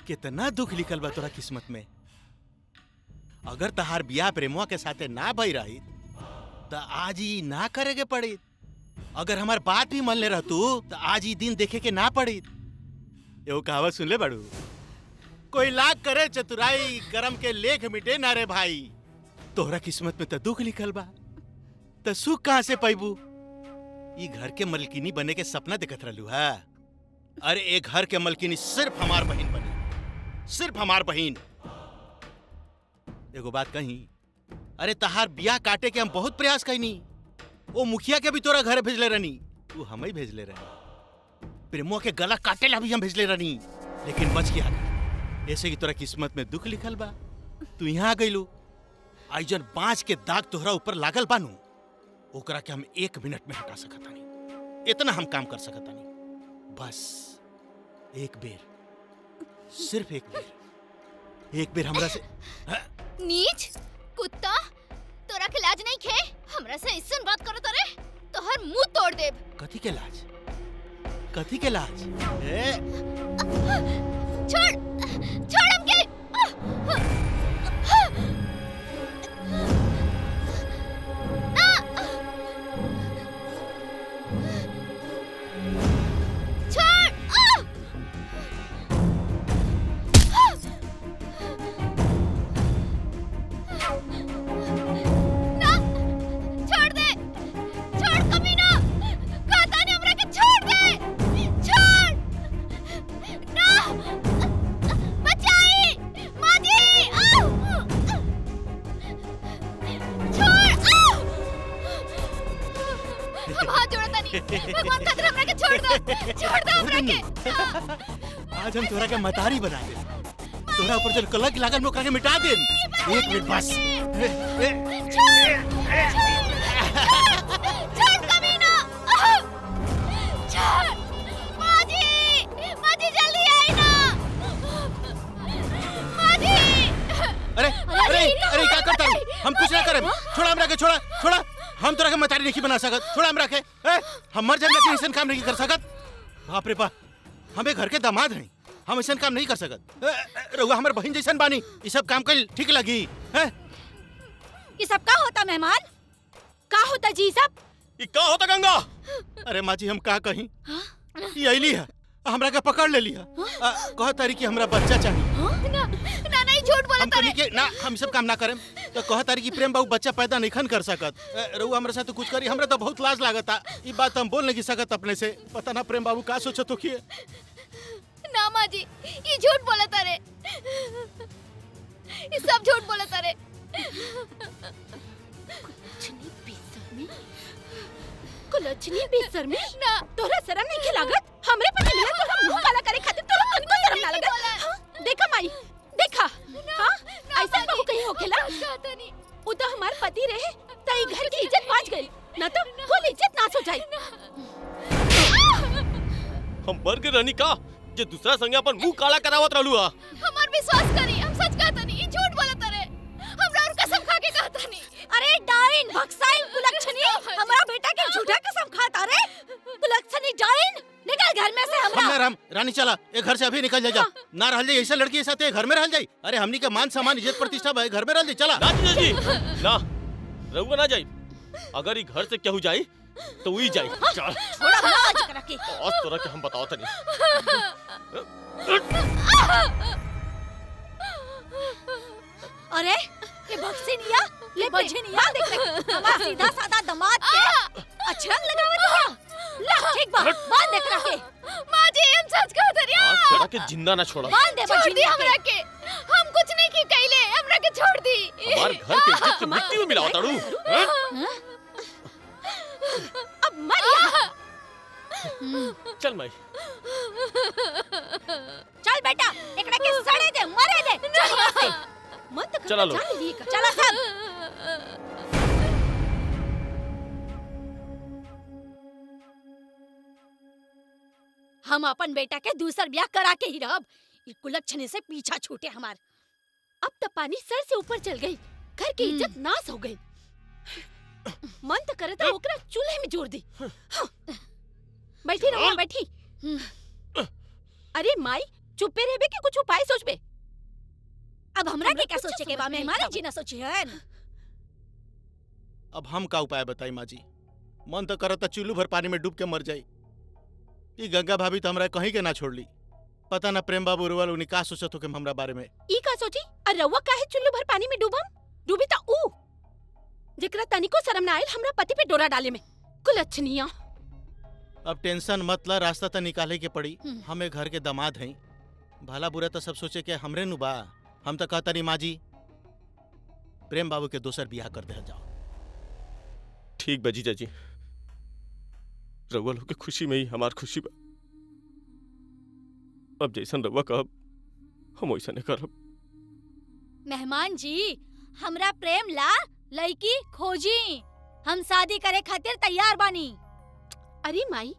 कितना दुख लिखल बा तोरा किस्मत में। अगर तहार बियाह प्रेमुआ के साथे ना भई रही त आज ही ना करे के पड़ी। अगर हमार बात भी मान ले रहतू तो आज ही दिन देखे के ना पड़ी। एगो कहावत सुन ले बड़ू, कोई लाख करे चतुराई करम के लेख मिटे ना रे भाई। तोहरा किस्मत में तो दुख लिखल बा, तो सुख कहाँ से पैबू? ई घर के मलकिनी बने के सपना देखत रहलू है। अरे एक घर के मलकिनी सिर्फ हमार बहन बनी, सिर्फ हमार बहन। एगो बात कही, अरे तहार बियाह काटे के हम बहुत प्रयास कईनी। वो मुखिया के भी तोरा घर भेजले रहनी, तू हम ही भेजले रहनी। प्रेमों के गला काटे ला भी हम भेजले रहनी, लेकिन बच गया। ऐसे कि तोरा किस्मत में दुख लिखल बा, तू यहाँ आ गइलू। आई जन बांस के दाग तोहरा ऊपर लागल बानू, ओकरा के हम 1 मिनट में हटा सकत नहीं। इतना हम काम कर सकत नहीं। बस एक बेर, सिर्फ एक बेर हमरा से। नीच कुत्ता, तोरा के लाज नहीं खे? हमरा से ऐसन बात करत रे, तोहर मुंह तोड़ देब। कथी के लाज? कथी के लाज? छोड़, छोड़ हमके। भगवान खातिर हमरा के छोड़ दो हमरा के। आज हम तोरा के मतारी बना दे, तोरा ऊपर जो कलंक लागल में ओकरा के मिटा दे। 1 मिनट बस। छोड़ कमीना, छोड़। माजी जल्दी आई ना। माजी। अरे क्या करता है? हम कुछ ना करें। छोड़ा हमरा के, छोड़ा। हम तोरा के मतारी नहीं बना सकत। छोड़ा हमरा के। हम मर जाने के ऐसा काम नहीं कर सकत। बाप रे बाप, हमें घर के दामाद हैं, हम ऐसा काम नहीं कर सकत। रहुआ हमारे बहन जैसन बानी, ये सब काम कर ठीक लगी है? ये सब का होता मेहमान? का होता जी सब? ये का होता गंगा? अरे माँ जी हम का कहीं, ये अली है, हमरा के पकड़ ले लिया। कह तारी कि हमरा बच्चा चाहिए। ना नहीं झूठ बोला तारे। ना हम सब काम ना करें तो कह तारी कि प्रेम बाबू बच्चा पैदा नहीं खन कर सकत। रहुआ हमरा साथ कुछ करी, हमरा तो बहुत लाज लागता। ये बात हम बोल नहीं सकत अपने से। पता ना प्रेम बाबू का सोचत हो किए। ना माँ जी, ये झूठ बोला तारे, ये सब झूठ बोला तारे। कुलच्छनी बेशर्मी ना, तोरा शर्म नहीं खिलागत? हमरे पति मिला तोरा मुंह काला करे खातिर तोरा तनको शर्म ना लगत? देखा माई, देखा हां ऐसा कहू कहीं होखेला? उ तो हमार पति रहे त ई घर की इज्जत बाज गई, ना तो कुल इज्जत नाश हो जाई। हम मर गए रानी का जे दूसरा संगे अपन मुंह काला करावत रहलू हा। हमार विश्वास करी, हम सच कहता नहीं, झूठ बोला तारे। हमरा और कसम खा के कहता नहीं। अरे डाइन भक्साइन कुलच्छनी, हमारा बेटा के झूठा कसम खाता रे। कुलच्छनी डाइन, निकल घर में से हमरा। राम रानी चला, ये घर से अभी निकल जा। ना रहल जाई ऐसा लड़की के साथ घर में रहल जाई। अरे हमनी के मान सम्मान इज्जत प्रतिष्ठा भाई घर में रहल जाई। चला ना जी ना, रहुआ ना जाई। अगर ये घर से केहू जाई तो वही जाई। चल छोड़ा आज करा के। आज तोरा के हम बताओ तनी। अरे ये भक्सिनिया, ये बजनिया देख ले, हमारा सीधा साधा दामाद के अच्छा लगावत है। ला ठीक बा, बांध देख रहा के। माँ जी हम सच कहत रही। आज तोरा के जिंदा ना छोड़ा। बांध दे छोड़ दी हमरा के, हम कुछ नहीं की कइले, हमरा के छोड़ दी। हमार घर के इज्जत के मिट्टी में मिलावत ताड़ू। अब मर यहाँ। चल माई, चल बेटा, एकड़ा के सड़े दे, मरे दे। चल यहाँ से। मत कर, चला लो। चला सब। हम अपन बेटा के दूसर ब्याह करा के ही रहब। ये कुलच्छनी से पीछा छूटे हमार। अब तो पानी सर से ऊपर चल गई, घर की इज्जत नाश हो गई। मन तो करे तो ओकरा चूल्हे में जोड़ दी। हाँ। बैठी रहो, बैठी। अरे माई, चुप्पे रहबे कि कुछ उपाय सोचबे? अब हमरा के क्या सोचे के बा? मेहमान जी ना सोची है। अब हम का उपाय बताई माँ जी? मन तो करता चुल्लू भर पानी में डूब के मर जाई। ये गंगा भाभी तो हमरा कहीं के ना छोड़ ली। पता ना प्रेम बाबू रुवल उन्हीं का सोचत हो के हमरा बारे में। ई का सोची? और रउआ काहे चुल्लू भर पानी में डूबम? डूबी ता ऊ जेकरा तनिको शर्म ना आइल हमरा पति पे डोरा डाले में। कुलच्छनिया। अब टेंशन मत ला, रास्ता तो निकाले के पड़ी। हमें घर के दामाद हैं, भला बुरा तो सब सोचे के हमरे नु बा। हम तो कहता नहीं माँ जी, प्रेम बाबू के दोसर बियाह कर दे जाओ। ठीक बा जीजा जी, रउआ लोग के खुशी में ही हमार खुशी बा। अब जैसन रउआ कहब हम वैसा नहीं करब। मेहमान जी, हमरा प्रेम ला लड़की खोजी। हम शादी करे खातिर तैयार बानी। अरे माई,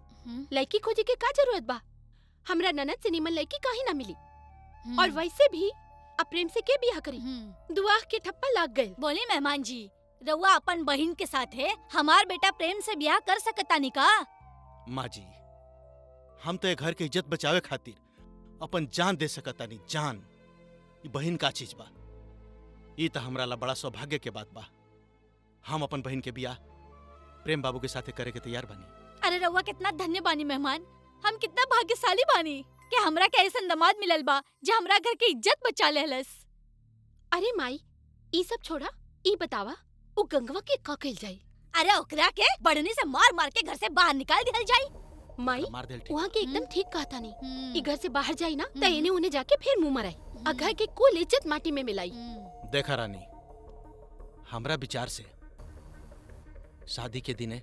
लड़की खोजे के का जरूरत बा? हमरा ननद से निमन लड़की काहे ना मिली? और वैसे भी अब प्रेम से के बियाह करी? दुआ के ठप्पा लग गए। बोली मेहमान जी, रउआ अपन बहिन के साथ है हमार बेटा प्रेम से ब्याह कर सकता नहीं का? माँ जी, हम तो घर के इज्जत बचावे खातिर अपन जान दे सकता नहीं। जान ये बहन का चीज बा। ये तो हमरा ला बड़ा सौभाग्य के बात बा। हम अपन बहन के बियाह प्रेम बाबू के साथे करे के तैयार बानी। अरे रउआ कितना धन्य बानी मेहमान। हम कितना भाग्यशाली बानी कि हमरा के ऐसा दामाद मिलल बा जो हमरा घर के इज्जत बचा लेहलस। अरे माई, ई सब छोड़ा, ई बतावा उ गंगवा के का कइल जाई? अरे ओकरा के बड़नी से मार मार के घर से बाहर निकाल दिहल जाई। माई, वहाँ के एकदम ठीक कहता नहीं। ई घर से बाहर जाई ना तो इन्हें उन्हें जाके फिर मुंह मराई और घर के कुल इज्जत माटी में मिलाई। देखा रानी, हमरा विचार से शादी के दिने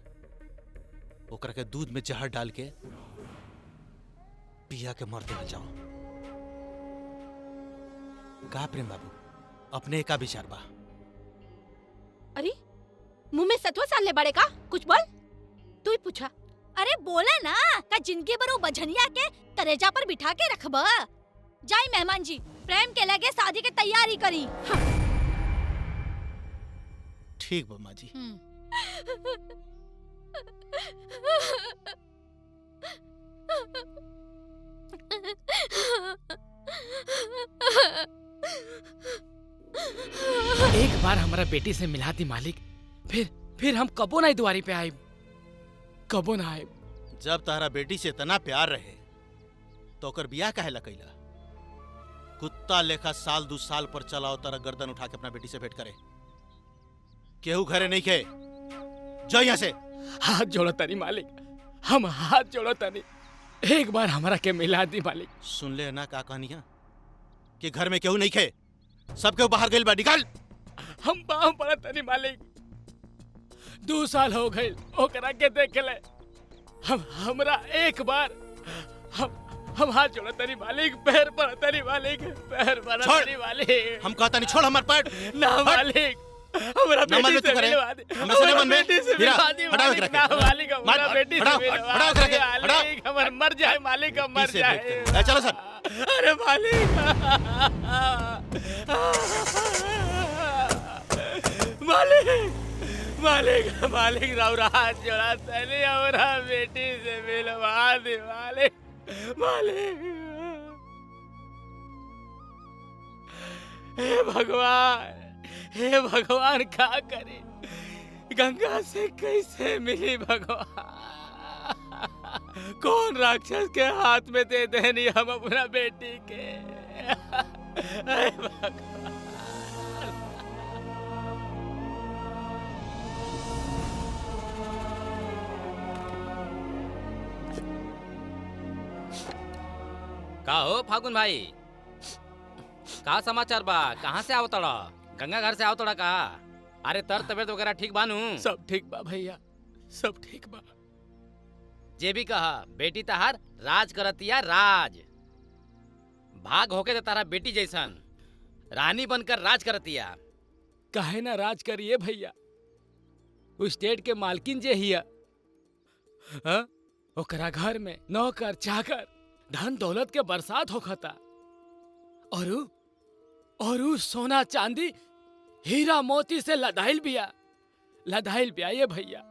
ओकरा के दूध में जहर डाल के पिया के मर देना जाओ। का प्रेम बाबू, अपने का विचार बा? अरे मुंह में सतवा साल ले बड़े का? कुछ बोल, तू ही पूछा। अरे बोला ना का जिनके बरो बझनिया के तरेजा पर बिठा के रखबा। जाई मेहमान जी, प्रेम के लगे शादी के तैयारी करी। हाँ। ठीक बा माँ जी। एक बार हमारा बेटी से मिला दी मालिक, फिर हम कबो नहीं दुआरी पे आए, कबो ना आए। जब तारा बेटी से इतना प्यार रहे तो ओकर बियाह काहे ला कइला? कुत्ता लेखा साल 2 साल पर चलाओ तारा गर्दन उठा के अपना बेटी से भेंट करे। केहू घरे नहीं खे, जाओ यहाँ से। हाथ जोड़ो तनी मालिक, हम हाथ जोड़ो तनी, एक बार हमारा के मिला दी मालिक। सुन ले ना का कहानियां कि घर में केहू नहीं खे, सब केहू बाहर गइल बा। निकाल। हम पाँव पड़ा तनी मालिक, 2 साल हो गए ओकरा के देखे ले। हमरा एक बार हम हाथ जोड़ा तनी मालिक, पैर पड़ा तनी मालिक, पैर पड़ा तनी मालिक। हम कहता नहीं, छोड़ हमार पैर। ना मालिक, हमरा बेटी से मिलवा दे, हमरा बेटी से मिलवा दे मालिक। ना मालिक, हमरा बेटी से मिलवा दे मालिक, हमर मर जाए मालिक, हम मर जाए। चलो सर। अरे मालिक, मालिक मालिक मालिक, रउरा हाथ जोड़ा तनी हमरा बेटी से मिलवा दे मालिक, मालिक। हे भगवान का करे, गंगा से कैसे मिली भगवान? कौन राक्षस के हाथ में दे देनी हम अपना बेटी के? हे भगवान। का हो फागुन भाई, का समाचार बा? कहाँ से आवतड़ा? गंगा घर से आवतड़ा का? अरे तर तबियत वगैरह ठीक बानू? सब ठीक बा भैया, सब ठीक बा। जे भी कहा, बेटी तहार राज करतिया, राज। भाग होके तो तारा बेटी जैसन रानी बनकर राज करतिया। काहे ना राज करिए भैया, उस स्टेट के मालकिन जे हिया, ओकरा घर में नौकर चाकर धन दौलत के बरसात होखता। और उ सोना चांदी हीरा मोती से लदाइल बिया। लदाइल पे आइए भैया।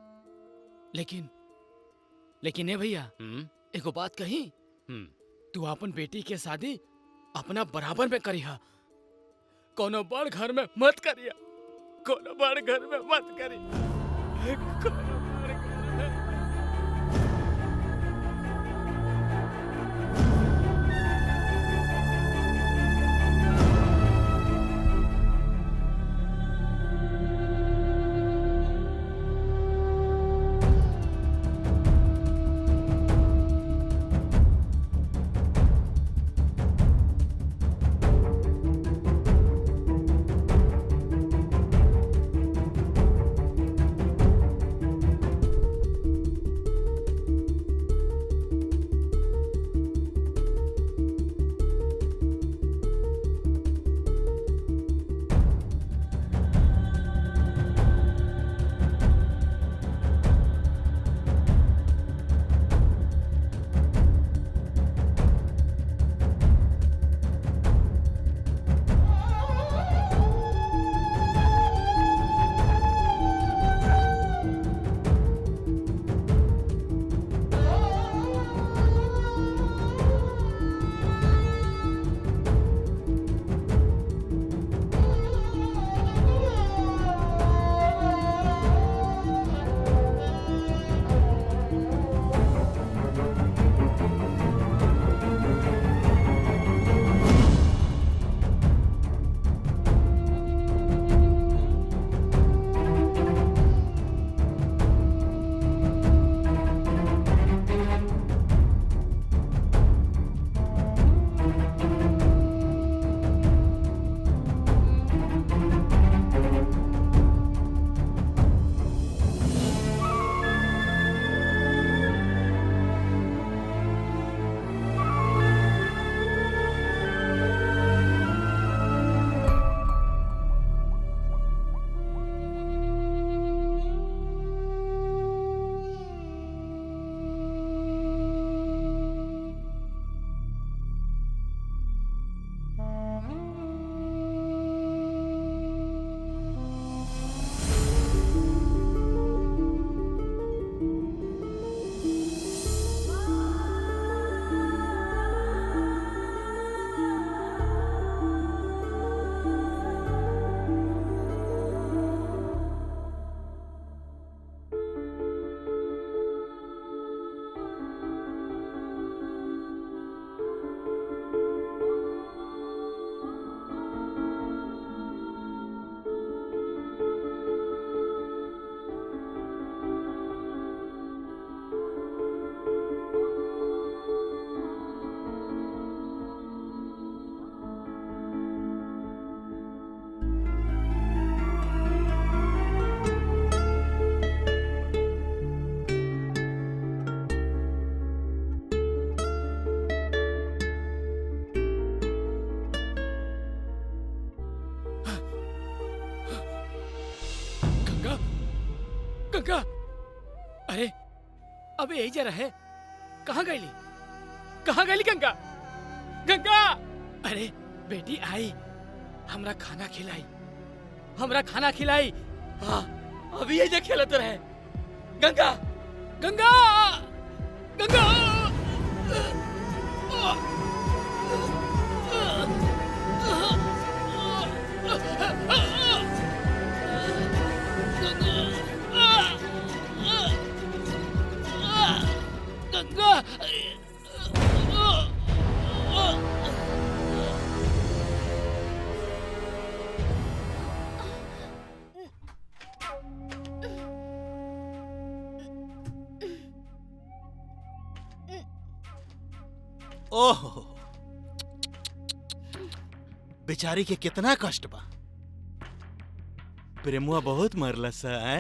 लेकिन ए भैया एगो बात कही, तू अपन बेटी के शादी अपना बराबर में करिहा, कोनो बड़ घर में मत करिया, कोनो बड़ घर में मत करिया, कोनो बड़ घर में। गंगा, अरे अबे यही जरा है, कहाँ गईली गंगा? गंगा, अरे बेटी आई, हमरा खाना खिलाई, हाँ अभी यही खेलते रहे। गंगा गंगा गंगा गंगा ओह, बेचारी के कितना कष्ट बा। प्रेमुआ बहुत मरलस है।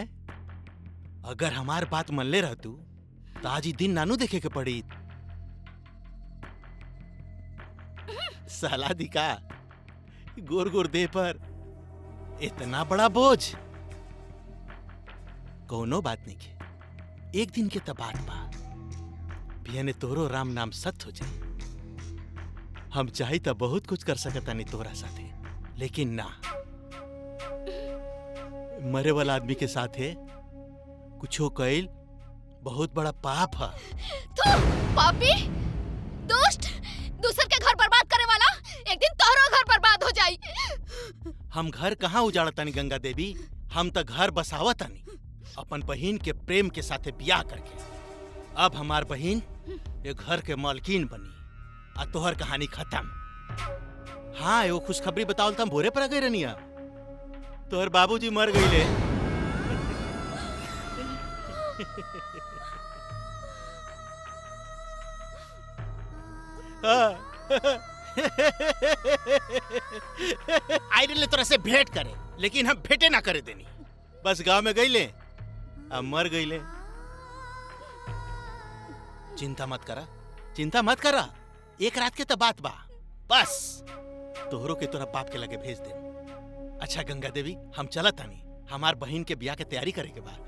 अगर हमार बात मनले रहतू तो आज ही दिन नानू देखे के पड़ी। साला दिका गोर गोर दे पर इतना बड़ा बोझ। कोनो बात नहीं के, एक दिन के तबात बा, बियाने तोरो राम नाम सत्य हो जाए। हम चाही तो बहुत कुछ कर सकता नहीं तोरा साथे, लेकिन ना, मरे वाला आदमी के साथे कुछो कइल बहुत बड़ा पाप है। तू पापी, दुष्ट, दूसर के घर बर्बाद करे वाला, एक दिन तोहरो घर बर्बाद हो जाई। हम घर कहाँ उजाड़तानी गंगा देवी, हम तो घर बसावतानी अपन बहिन के प्रेम के साथे ब्याह करके। अब हमार बहिन ये घर के मालकिन बनी आ तोहर कहानी खत्म। हाँ, एगो खुशखबरी बताओ तुम भोरे पर आ गई रनिया, तोहर बाबूजी मर गईले। आई रहे तोरा से भेंट करे, लेकिन हम भेंटे ना करे देनी। बस गांव में गईले, अब मर गईले। चिंता मत करा, चिंता मत करा, एक रात के तो बात बा। बस तोहरो के तोरा बाप के लगे भेज दे। अच्छा गंगा देवी, हम चलत तानी, हमार बहन के ब्याह के तैयारी करे के बाद।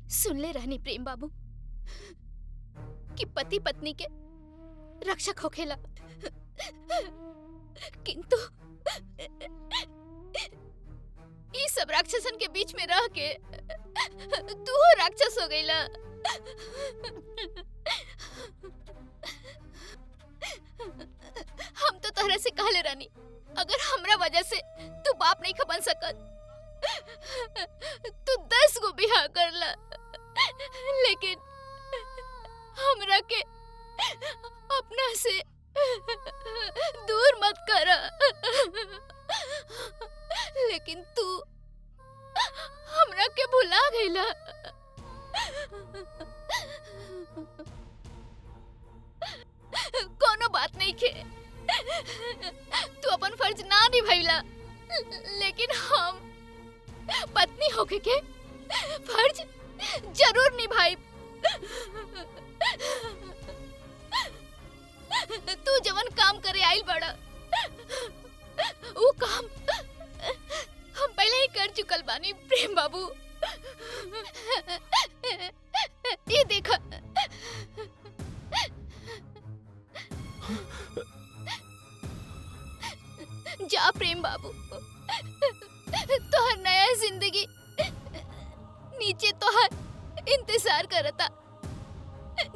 सुन ले रहनी प्रेम बाबू कि पति पत्नी के रक्षक होखेला, किंतु ये सब राक्षसन के बीच में रह के तू राक्षस हो गईला। हम तो तोहरा से कहले रहनी, अगर हमरा वजह से तू बाप नहीं बन सकत, तू 10 गो बियाह कर ला, लेकिन हमरा के अपना से दूर मत करा। लेकिन तू हमरा के भुला गईला। कोनो बात नहीं के, तू अपन फर्ज ना निभाइला, लेकिन हम पत्नी होके के फर्ज जरूर निभाई। तू जवन काम करे आइल बड़ा, वो काम हम पहले ही कर चुकल बानी प्रेम बाबू। ये देखा, जा प्रेम बाबू, तोहर नया जिंदगी नीचे तोहर इंतजार करता।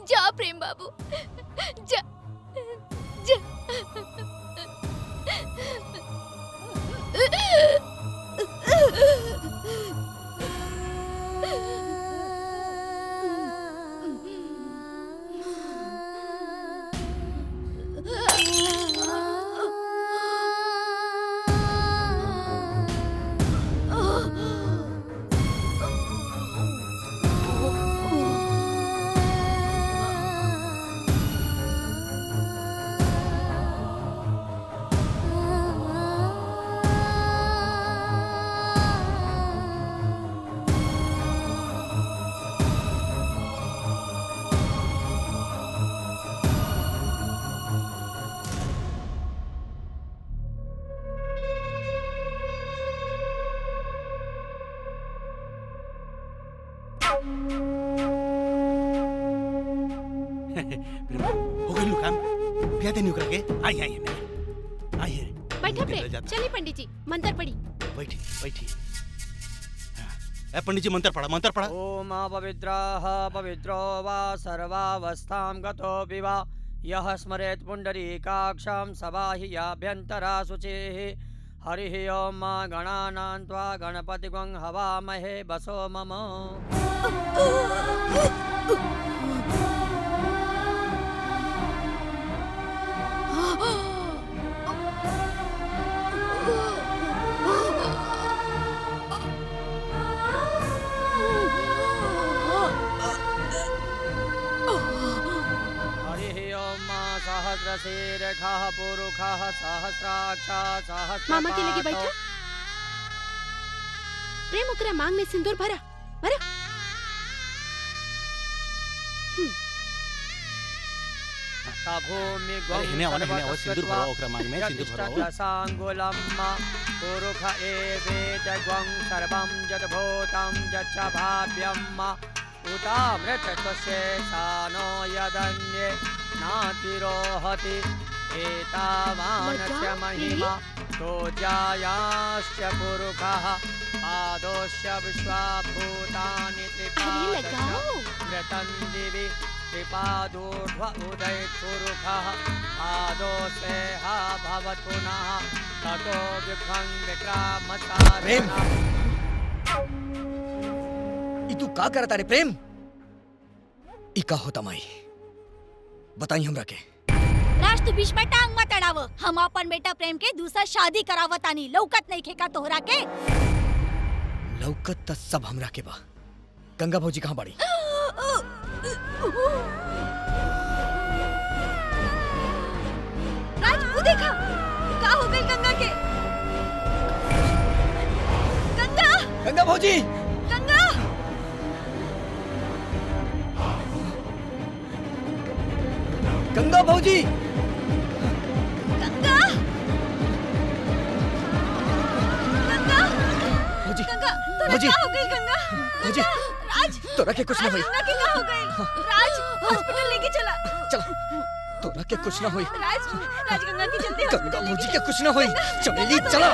जा प्रेम बाबू, जा जा। हो गई काम, ब्याह देनी करके आई आई आई। बैठा प्रेम, चलिए पंडित जी मंत्र पढ़ी। बैठी बैठी। पंडित जी मंत्र पढ़ा, मंत्र पढ़ा। ओम पवित्रः पवित्रो वा सर्वावस्थां गतोऽपि वा यः स्मरेत् पुण्डरीकाक्षं सबाह्याभ्यन्तरा शुचिः। हरिः ओम मा गणानां त्वा गणपतिगं हवामहे वसो मम। सहस्रशीर्षः पुरुषः सहस्राक्षः मामा के लगे बैठा। सहस्रपादौ। प्रेम ओकरा मांग में सिंदूर भरा भरा। भूमि अरे हिने आवा, हिने आवा, सिंदूर भरावा ओकरा मांग में, सिंदूर भरावा। सांगुलम्मा पुरुष एवेद ग्वं सर्वं यद्भूतं यच्च भाव्यम् उतामृतत्वशेषानो यदन्ये नातिरोहति एतावानस्य महिमा तोजायाश्च पुरुषः पादोश्च विश्वाभूतानि त्रिपादश्च मृतं दिवि त्रिपादोर्ध्व उदयपुरुषः पादोसेह भवतु नः ततो विभ्रं विक्रामसारणः। ई तू का करता रे प्रेम? ई का होता माई? बताई हमरा के। राज तू बीच में टांग मत अड़ाव। हम अपन बेटा प्रेम के दूसरा शादी करावतानी। लौकत नहीं खेका तोहरा के? लौकत त सब हमरा के बा। गंगा भौजी कहाँ बाड़ी? राज वो देखा का हो गई गंगा के? गंगा गंगा भौजी गंगा गंगा भौजी गंगा गंगा भौजी गंगा तोरा भौजी का हो गई गंगा? भौजी राज तोरा के कुछ ना होई। गंगा के का हो गई? राज हॉस्पिटल लेके चला। चल तोरा के कुछ ना होई। राज राज गंगा की जल्दी गंगा भौजी के कुछ ना होई। चमेली चला।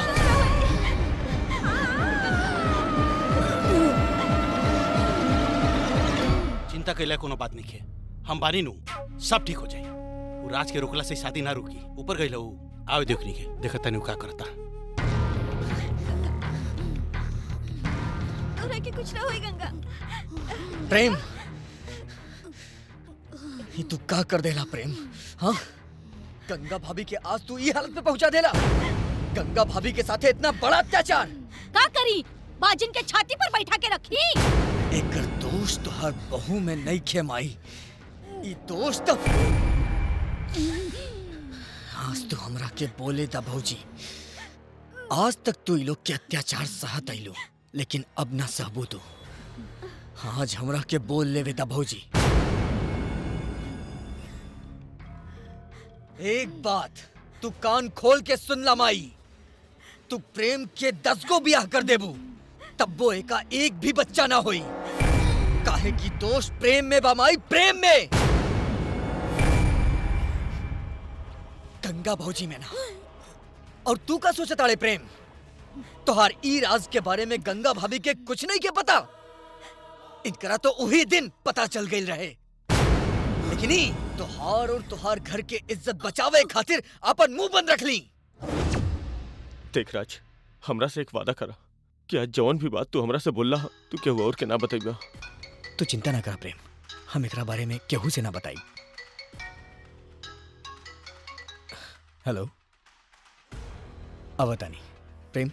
चिंता कैला कोनो बात नहीं है। हम बानी नु सब ठीक हो जाए। वो राज के रोकला से शादी ना रुकी। ऊपर गई लहू आओ देखनी के देखा तनु का करता। तोरा के कुछ ना होई गंगा। प्रेम ये तू का कर देला प्रेम? हाँ गंगा भाभी के आज तू ये हालत में पहुंचा देला। गंगा भाभी के साथे इतना बड़ा अत्याचार का करी? बाजिन के छाती पर बैठा के रखी। एकर दोस्त तो हर बहू में नहीं खे माई। ई दोस्त आज तू हमरा के बोले दा भौजी। आज तक तू ई लोग के अत्याचार सहत आइलो, लेकिन अब ना सहबू तू। आज हमरा के बोल लेवे दा भौजी। एक बात तू कान खोल के सुन ला माई। तू प्रेम के 10 गो ब्याह कर देबू तब वो एका एक भी बच्चा ना होई। काहे की दोष प्रेम में बा माई, प्रेम में। गंगा भौजी में ना। और तू का सोचता रे प्रेम? तोहार ई राज के बारे में गंगा भाभी के कुछ नहीं के पता। इनकरा तो उही दिन पता चल गई रहे। लेकिन ई तोहार और तोहार घर के इज्जत बचावे खातिर अपन मुंह बंद रख ली। देख राज, हमरा से एक वादा करा कि आज जौन भी बात तू हमरा से बोलला तू केहू और के ना बताइबा। तू चिंता ना कर प्रेम, हम एकरा बारे में केहू से ना बताई। हेलो आवतानी। प्रेम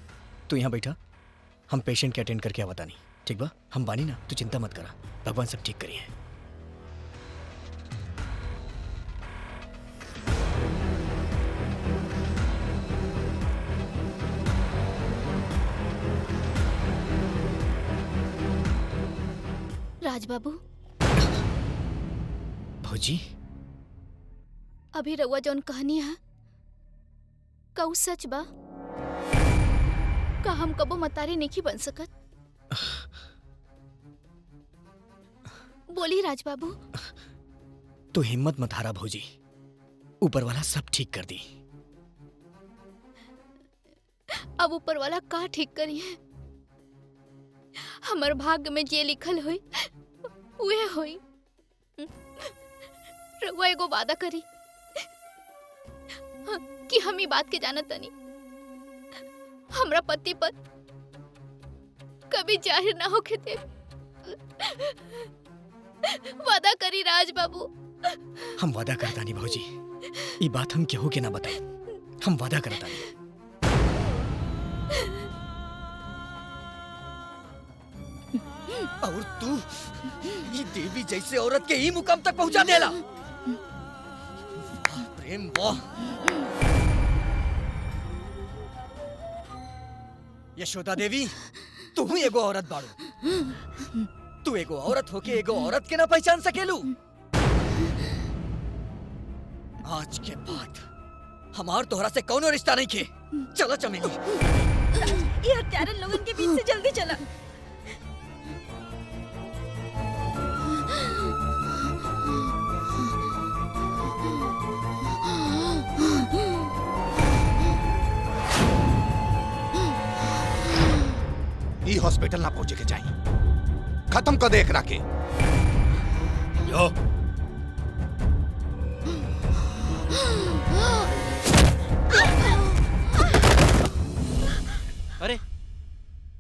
तू यहाँ बैठा, हम पेशेंट के अटेंड करके आवतानी। ठीक बा? हम बानी ना, तू चिंता मत करा। भगवान सब ठीक करिए। राज बाबू भौजी अभी रउआ जौन कहानी है का उ सच बा? का हम कबो मतारी नहीं बन सकत? बोली राज बाबू। तू हिम्मत मत हारा भौजी, ऊपर वाला सब ठीक कर दी। अब ऊपर वाला का ठीक करी है? हमार भाग्य में जे लिखल होई उहे होई। रउआ एगो वादा करी कि हम ई बात के जानत तनी हमरा पति पर कभी जाहिर ना होके दे। वादा करी राज बाबू। हम वादा करता नहीं भौजी, ये बात हम केहू के ना बताई। हम वादा करता नहीं। और तू ये देवी जैसे औरत के ही मुकाम तक पहुंचा देला। बाप प्रेम वाह। यशोदा देवी, तू ही एगो औरत बाड़ू। तू एगो औरत होके एगो औरत के ना पहचान सकेलू। आज के बाद हमार तोहरा से कौनो रिश्ता नहीं खे। चलो चमेली। ये हत्यारन लोगन के बीच से जल्दी चला। ई हॉस्पिटल ना पहुंचे के चाहिए। खत्म कर दे एकरा के। यो अरे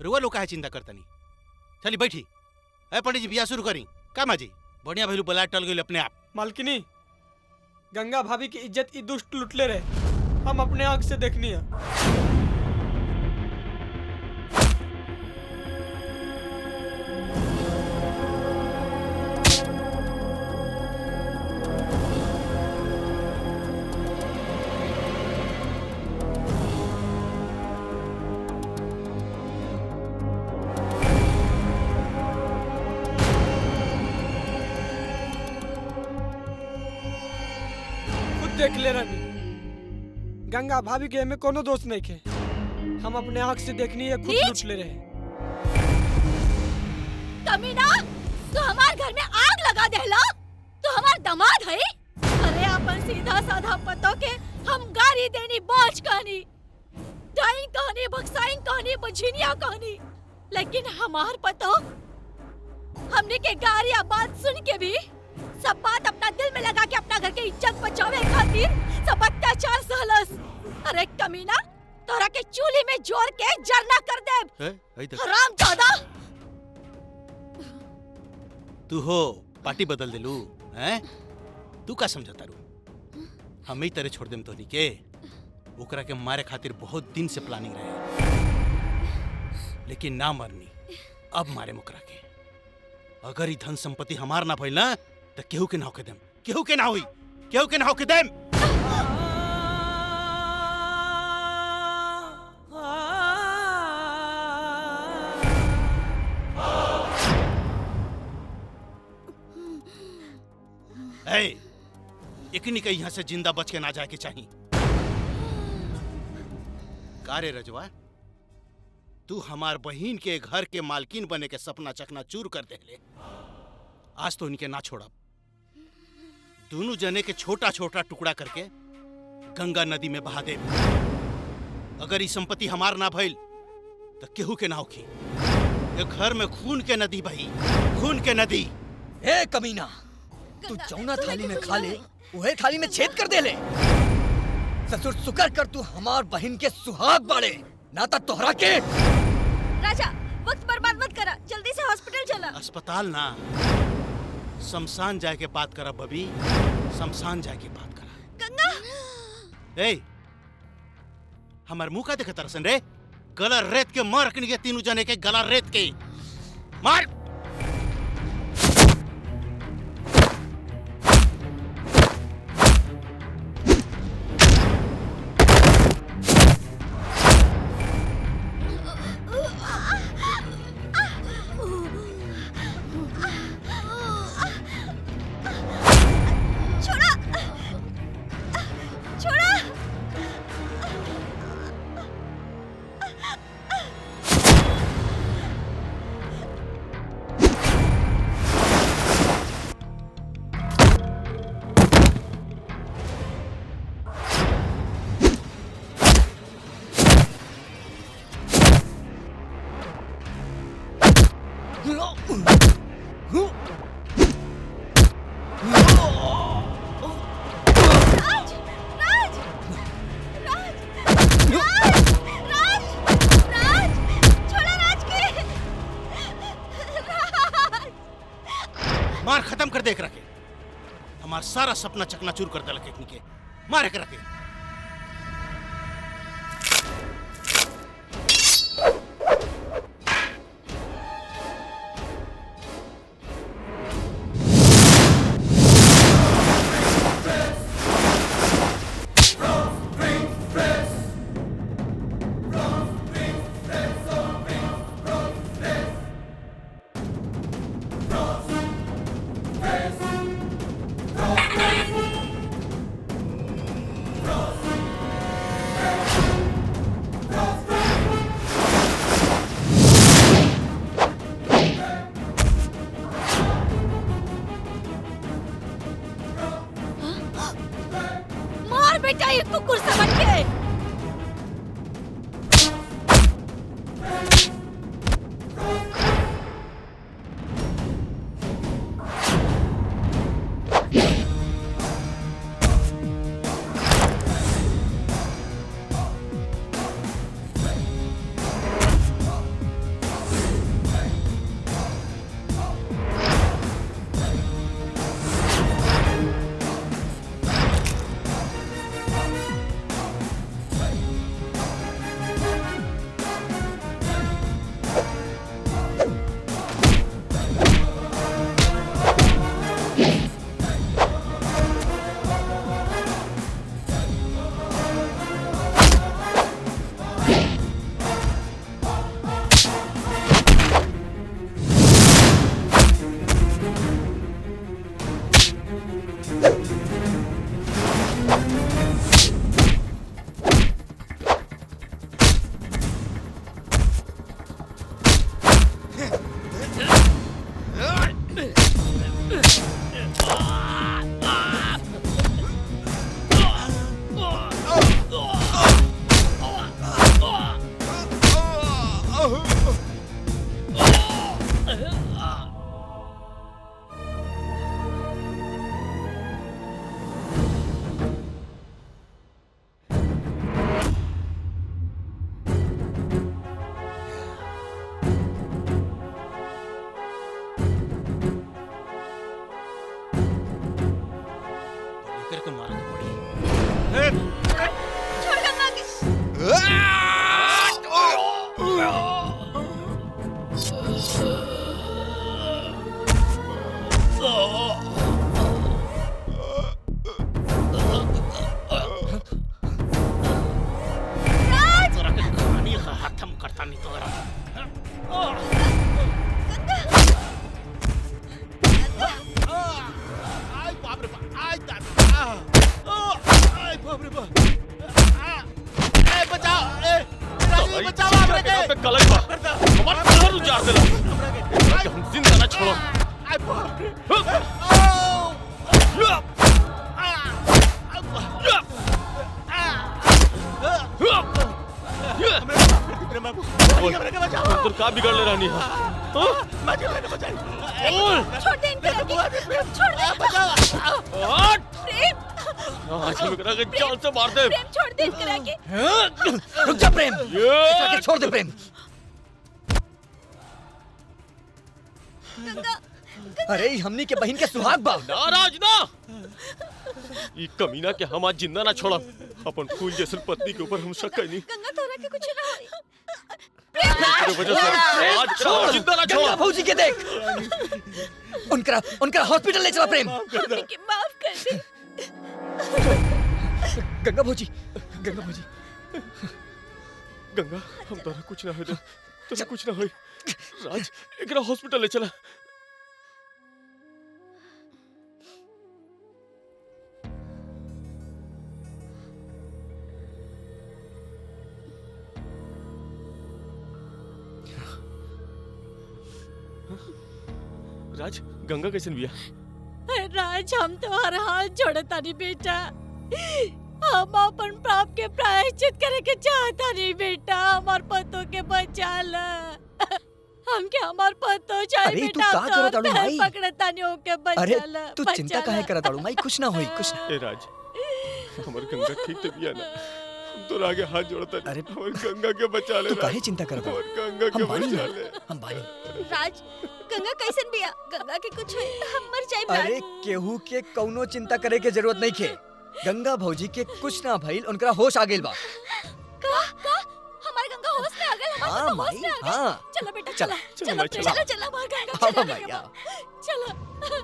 रुआ लोग काहे चिंता करता नहीं। चली बैठी। अरे पंडित जी बिया शुरू करी। का माजी बढ़िया भैलू बला टल गई अपने आप। मालकिनी, गंगा भाभी की इज्जत ई दुष्ट लुटले रहे, हम अपने आंख से देखनी है। देख ले रानी, गंगा भाभी के में कोनो दोष नहीं खे। हम अपने आंख से देखनी है, खुद लूट ले रहे। कमीना, तू हमार घर में आग लगा देला? तू हमार दामाद है? अरे अपन सीधा साधा पतो के हम गाड़ी देनी बोझ कहनी, डाइन कहनी, बक्साइन कहनी, बझिनिया कहनी, लेकिन हमार पतो हमने के गाड़ी या बात सुन के भी सब बात अपना दिल में लगा के अपना घर के इज्जत बचावे खातिर सब अत्याचार सहलस। अरे कमीना, तोरा के चूल्हे में जोर के जरना कर दे। हरामजादा, तू हो पार्टी बदल दिलू हैं? तू का समझता रू? हम ही तरह छोड़ देम तोनी के। ओकरा के मारे खातिर बहुत दिन से प्लानिंग रहे, लेकिन ना मरनी। अब मारे मुकरा के। अगर ई धन संपत्ति हमार ना भइल ना तो केहू के ना होके देम। केहू के ना होई, केहू के ना होके देम। एकनी के यहाँ से जिंदा बच के ना जाए के चाहिए। का रे रजवा, तू हमार बहिन के घर के मालकिन बने के सपना चकना चूर कर देले। आज तो इनके ना छोड़ा। दोनों जने के छोटा छोटा टुकड़ा करके गंगा नदी में बहा दे। अगर ये संपत्ति हमार ना भइल तो केहू के ना होखी। ये घर में खून के नदी बही, खून के नदी। ए कमीना, तू जौना थाली में खा ले वही थाली में छेद कर दे ले। ससुर शुक्र कर तू हमार बहन के सुहाग बाड़े, ना तो तोहरा के। राजा, वक्त बर्बाद मत करा, जल्दी से हॉस्पिटल चला। अस्पताल ना, शमशान जाए के बात करा बबी, शमशान जाए के बात करा। गंगा, ए, हमार मुंह का देखा तरसन रे? गला रेत के मार रखनी के तीनों जने के गला रेत के मार। मार खत्म कर देख रखे। हमारा सारा सपना चकनाचूर कर दल के मारे के रखे। बेटा ये कुकुर समझ के। का बिगड़ ले रानी छोड़ दे इनको छोड़ दे प्रेम आज हम करा के जान से मार दे प्रेम छोड़ दे इनको के रुक जा प्रेम इसका छोड़ दे प्रेम गंगा अरे हमनी के बहन के सुहाग बा नाराज ना ये कमीना के हम आज जिंदा ना छोड़ा अपन फूल जैसन पत्नी के ऊपर हम शक नहीं गंगा तोरा के कुछ ना होई तेरे वजह से आज छोड़ जिंदा ना छोड़ा भौजी के देख उनका हॉस्पिटल ले चला प्रेम के माफ कर दे गंगा भौजी गंगा हम तोरा कुछ ना हो दे तोरा कुछ ना होई राज एकरा हॉस्पिटल ले चला राज गंगा कैसन बिया राज हम तो हर हाल छोड़ता नहीं बेटा हम अपन पाप के प्रायश्चित करे के चाहता नहीं बेटा हमार पतों के बचा ला हम के हमार पतो चाहिए बेटा तू का करत आड़ू माई पकड़ता नहीं होके बचा ला अरे तू चिंता काहे करत आड़ू माई कुछ ना होई कुछ ना ए राज हमर गंगा ठीक तो बिया ना हम तो आगे हाथ जोड़ता अरे हमर गंगा के बचा ले तू काहे चिंता करत हमर गंगा के बचा ले हम बानी राज गंगा कैसन बिया गंगा के कुछ होई हम मर जाए अरे केहू के कौनो चिंता करे के जरूरत नहीं खे गंगा भौजी के कुछ ना भइल उनका होश आ गेल बा का हमार गंगा होश में आ गए हमार हां माई हां चलो बेटा चला चलो हमार गंगा चला माई चलो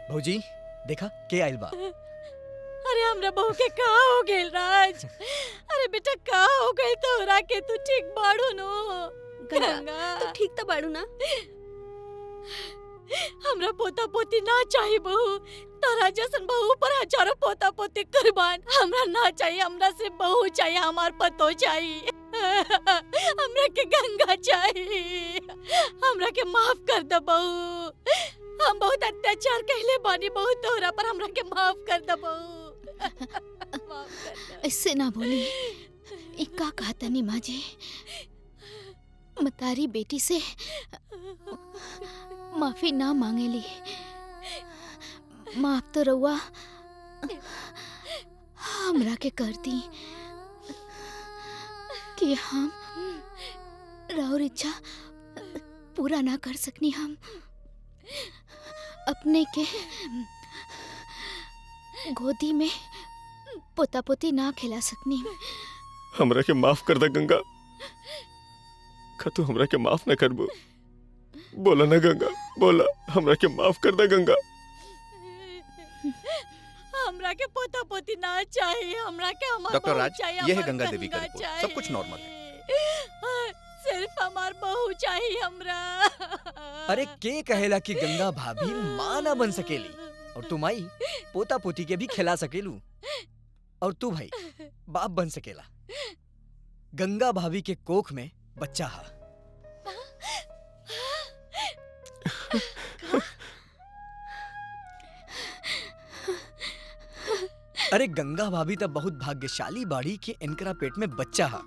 भौजी देखा के आइल बा अरे हमरा बहू के का हो गेल राज? अरे बेटा का हो गइल तोहरा के? तू ठीक बाड़ू नो? गंगा तू ठीक तो बाड़ू ना? हमरा पोता पोती ना चाहिए बहू। तारा जैसन बहू पर हजारों पोता पोती कुर्बान। हमरा ना चाहिए, हमरा से बहू चाहिए, हमार पतो चाहिए। हमरा के गंगा चाहिए। हमरा के माफ कर दे बहू। हम बहुत अत्याचार कहले बानी बहू तोहरा पर, हमरा के माफ कर दे बहू। माफ कर दे। ऐसे ना बोली। ई का कहता नी माँ जी? मतारी बेटी से माफी ना मांगेली। माफ तो रउआ हमरा के कर दी कि हम राउर इच्छा पूरा ना कर सकनी। हम अपने के गोदी में पोता पोती ना खिला सकनी। हमरा के माफ कर दे गंगा। का तू हमरा के माफ न करबो? बोला ना गंगा, बोला हमरा के माफ कर दे गंगा। हमरा के पोता पोती ना चाहिए। हमरा के हमार डॉक्टर बहू राज, चाहिए, ये है हमार गंगा देवी का रिपोर्ट। चाहिए। सब कुछ नॉर्मल है। सिर्फ हमार बहू चाहिए हमरा। अरे के कहेला कि गंगा भाभी माँ ना बन सकेली? और तू माई पोता पोती के भी खिला सकेलू। और तू भाई बाप बन सकेला। गंगा भाभी के कोख में बच्चा हा। अरे गंगा भाभी तो बहुत भाग्यशाली बाड़ी कि इनकरा पेट में बच्चा हा।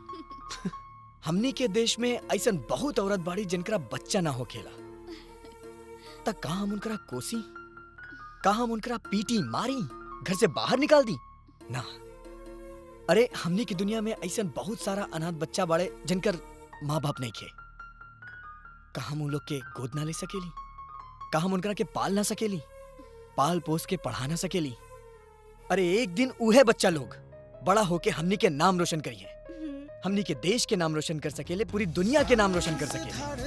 हमनी के देश में ऐसा बहुत औरत बाड़ी जिनकरा बच्चा ना होखेला। त का हम उनकरा कोसी, का हम उनकरा पीटी मारी, घर से बाहर निकाल दी ना? अरे हमनी की दुनिया में ऐसा बहुत सारा अनाथ बच्चा बाड़े जिनकर माँ बाप नहीं खे। का हम उन लोग के गोद ना ले सकेली? का हम उनकरा के पाल ना सकेली, पाल पोस के पढ़ा ना सकेली? अरे एक दिन उहे बच्चा लोग बड़ा होके हमनी के नाम रोशन करिए, हमनी के देश के नाम रोशन कर सकेले, पूरी दुनिया के नाम रोशन कर सकेले।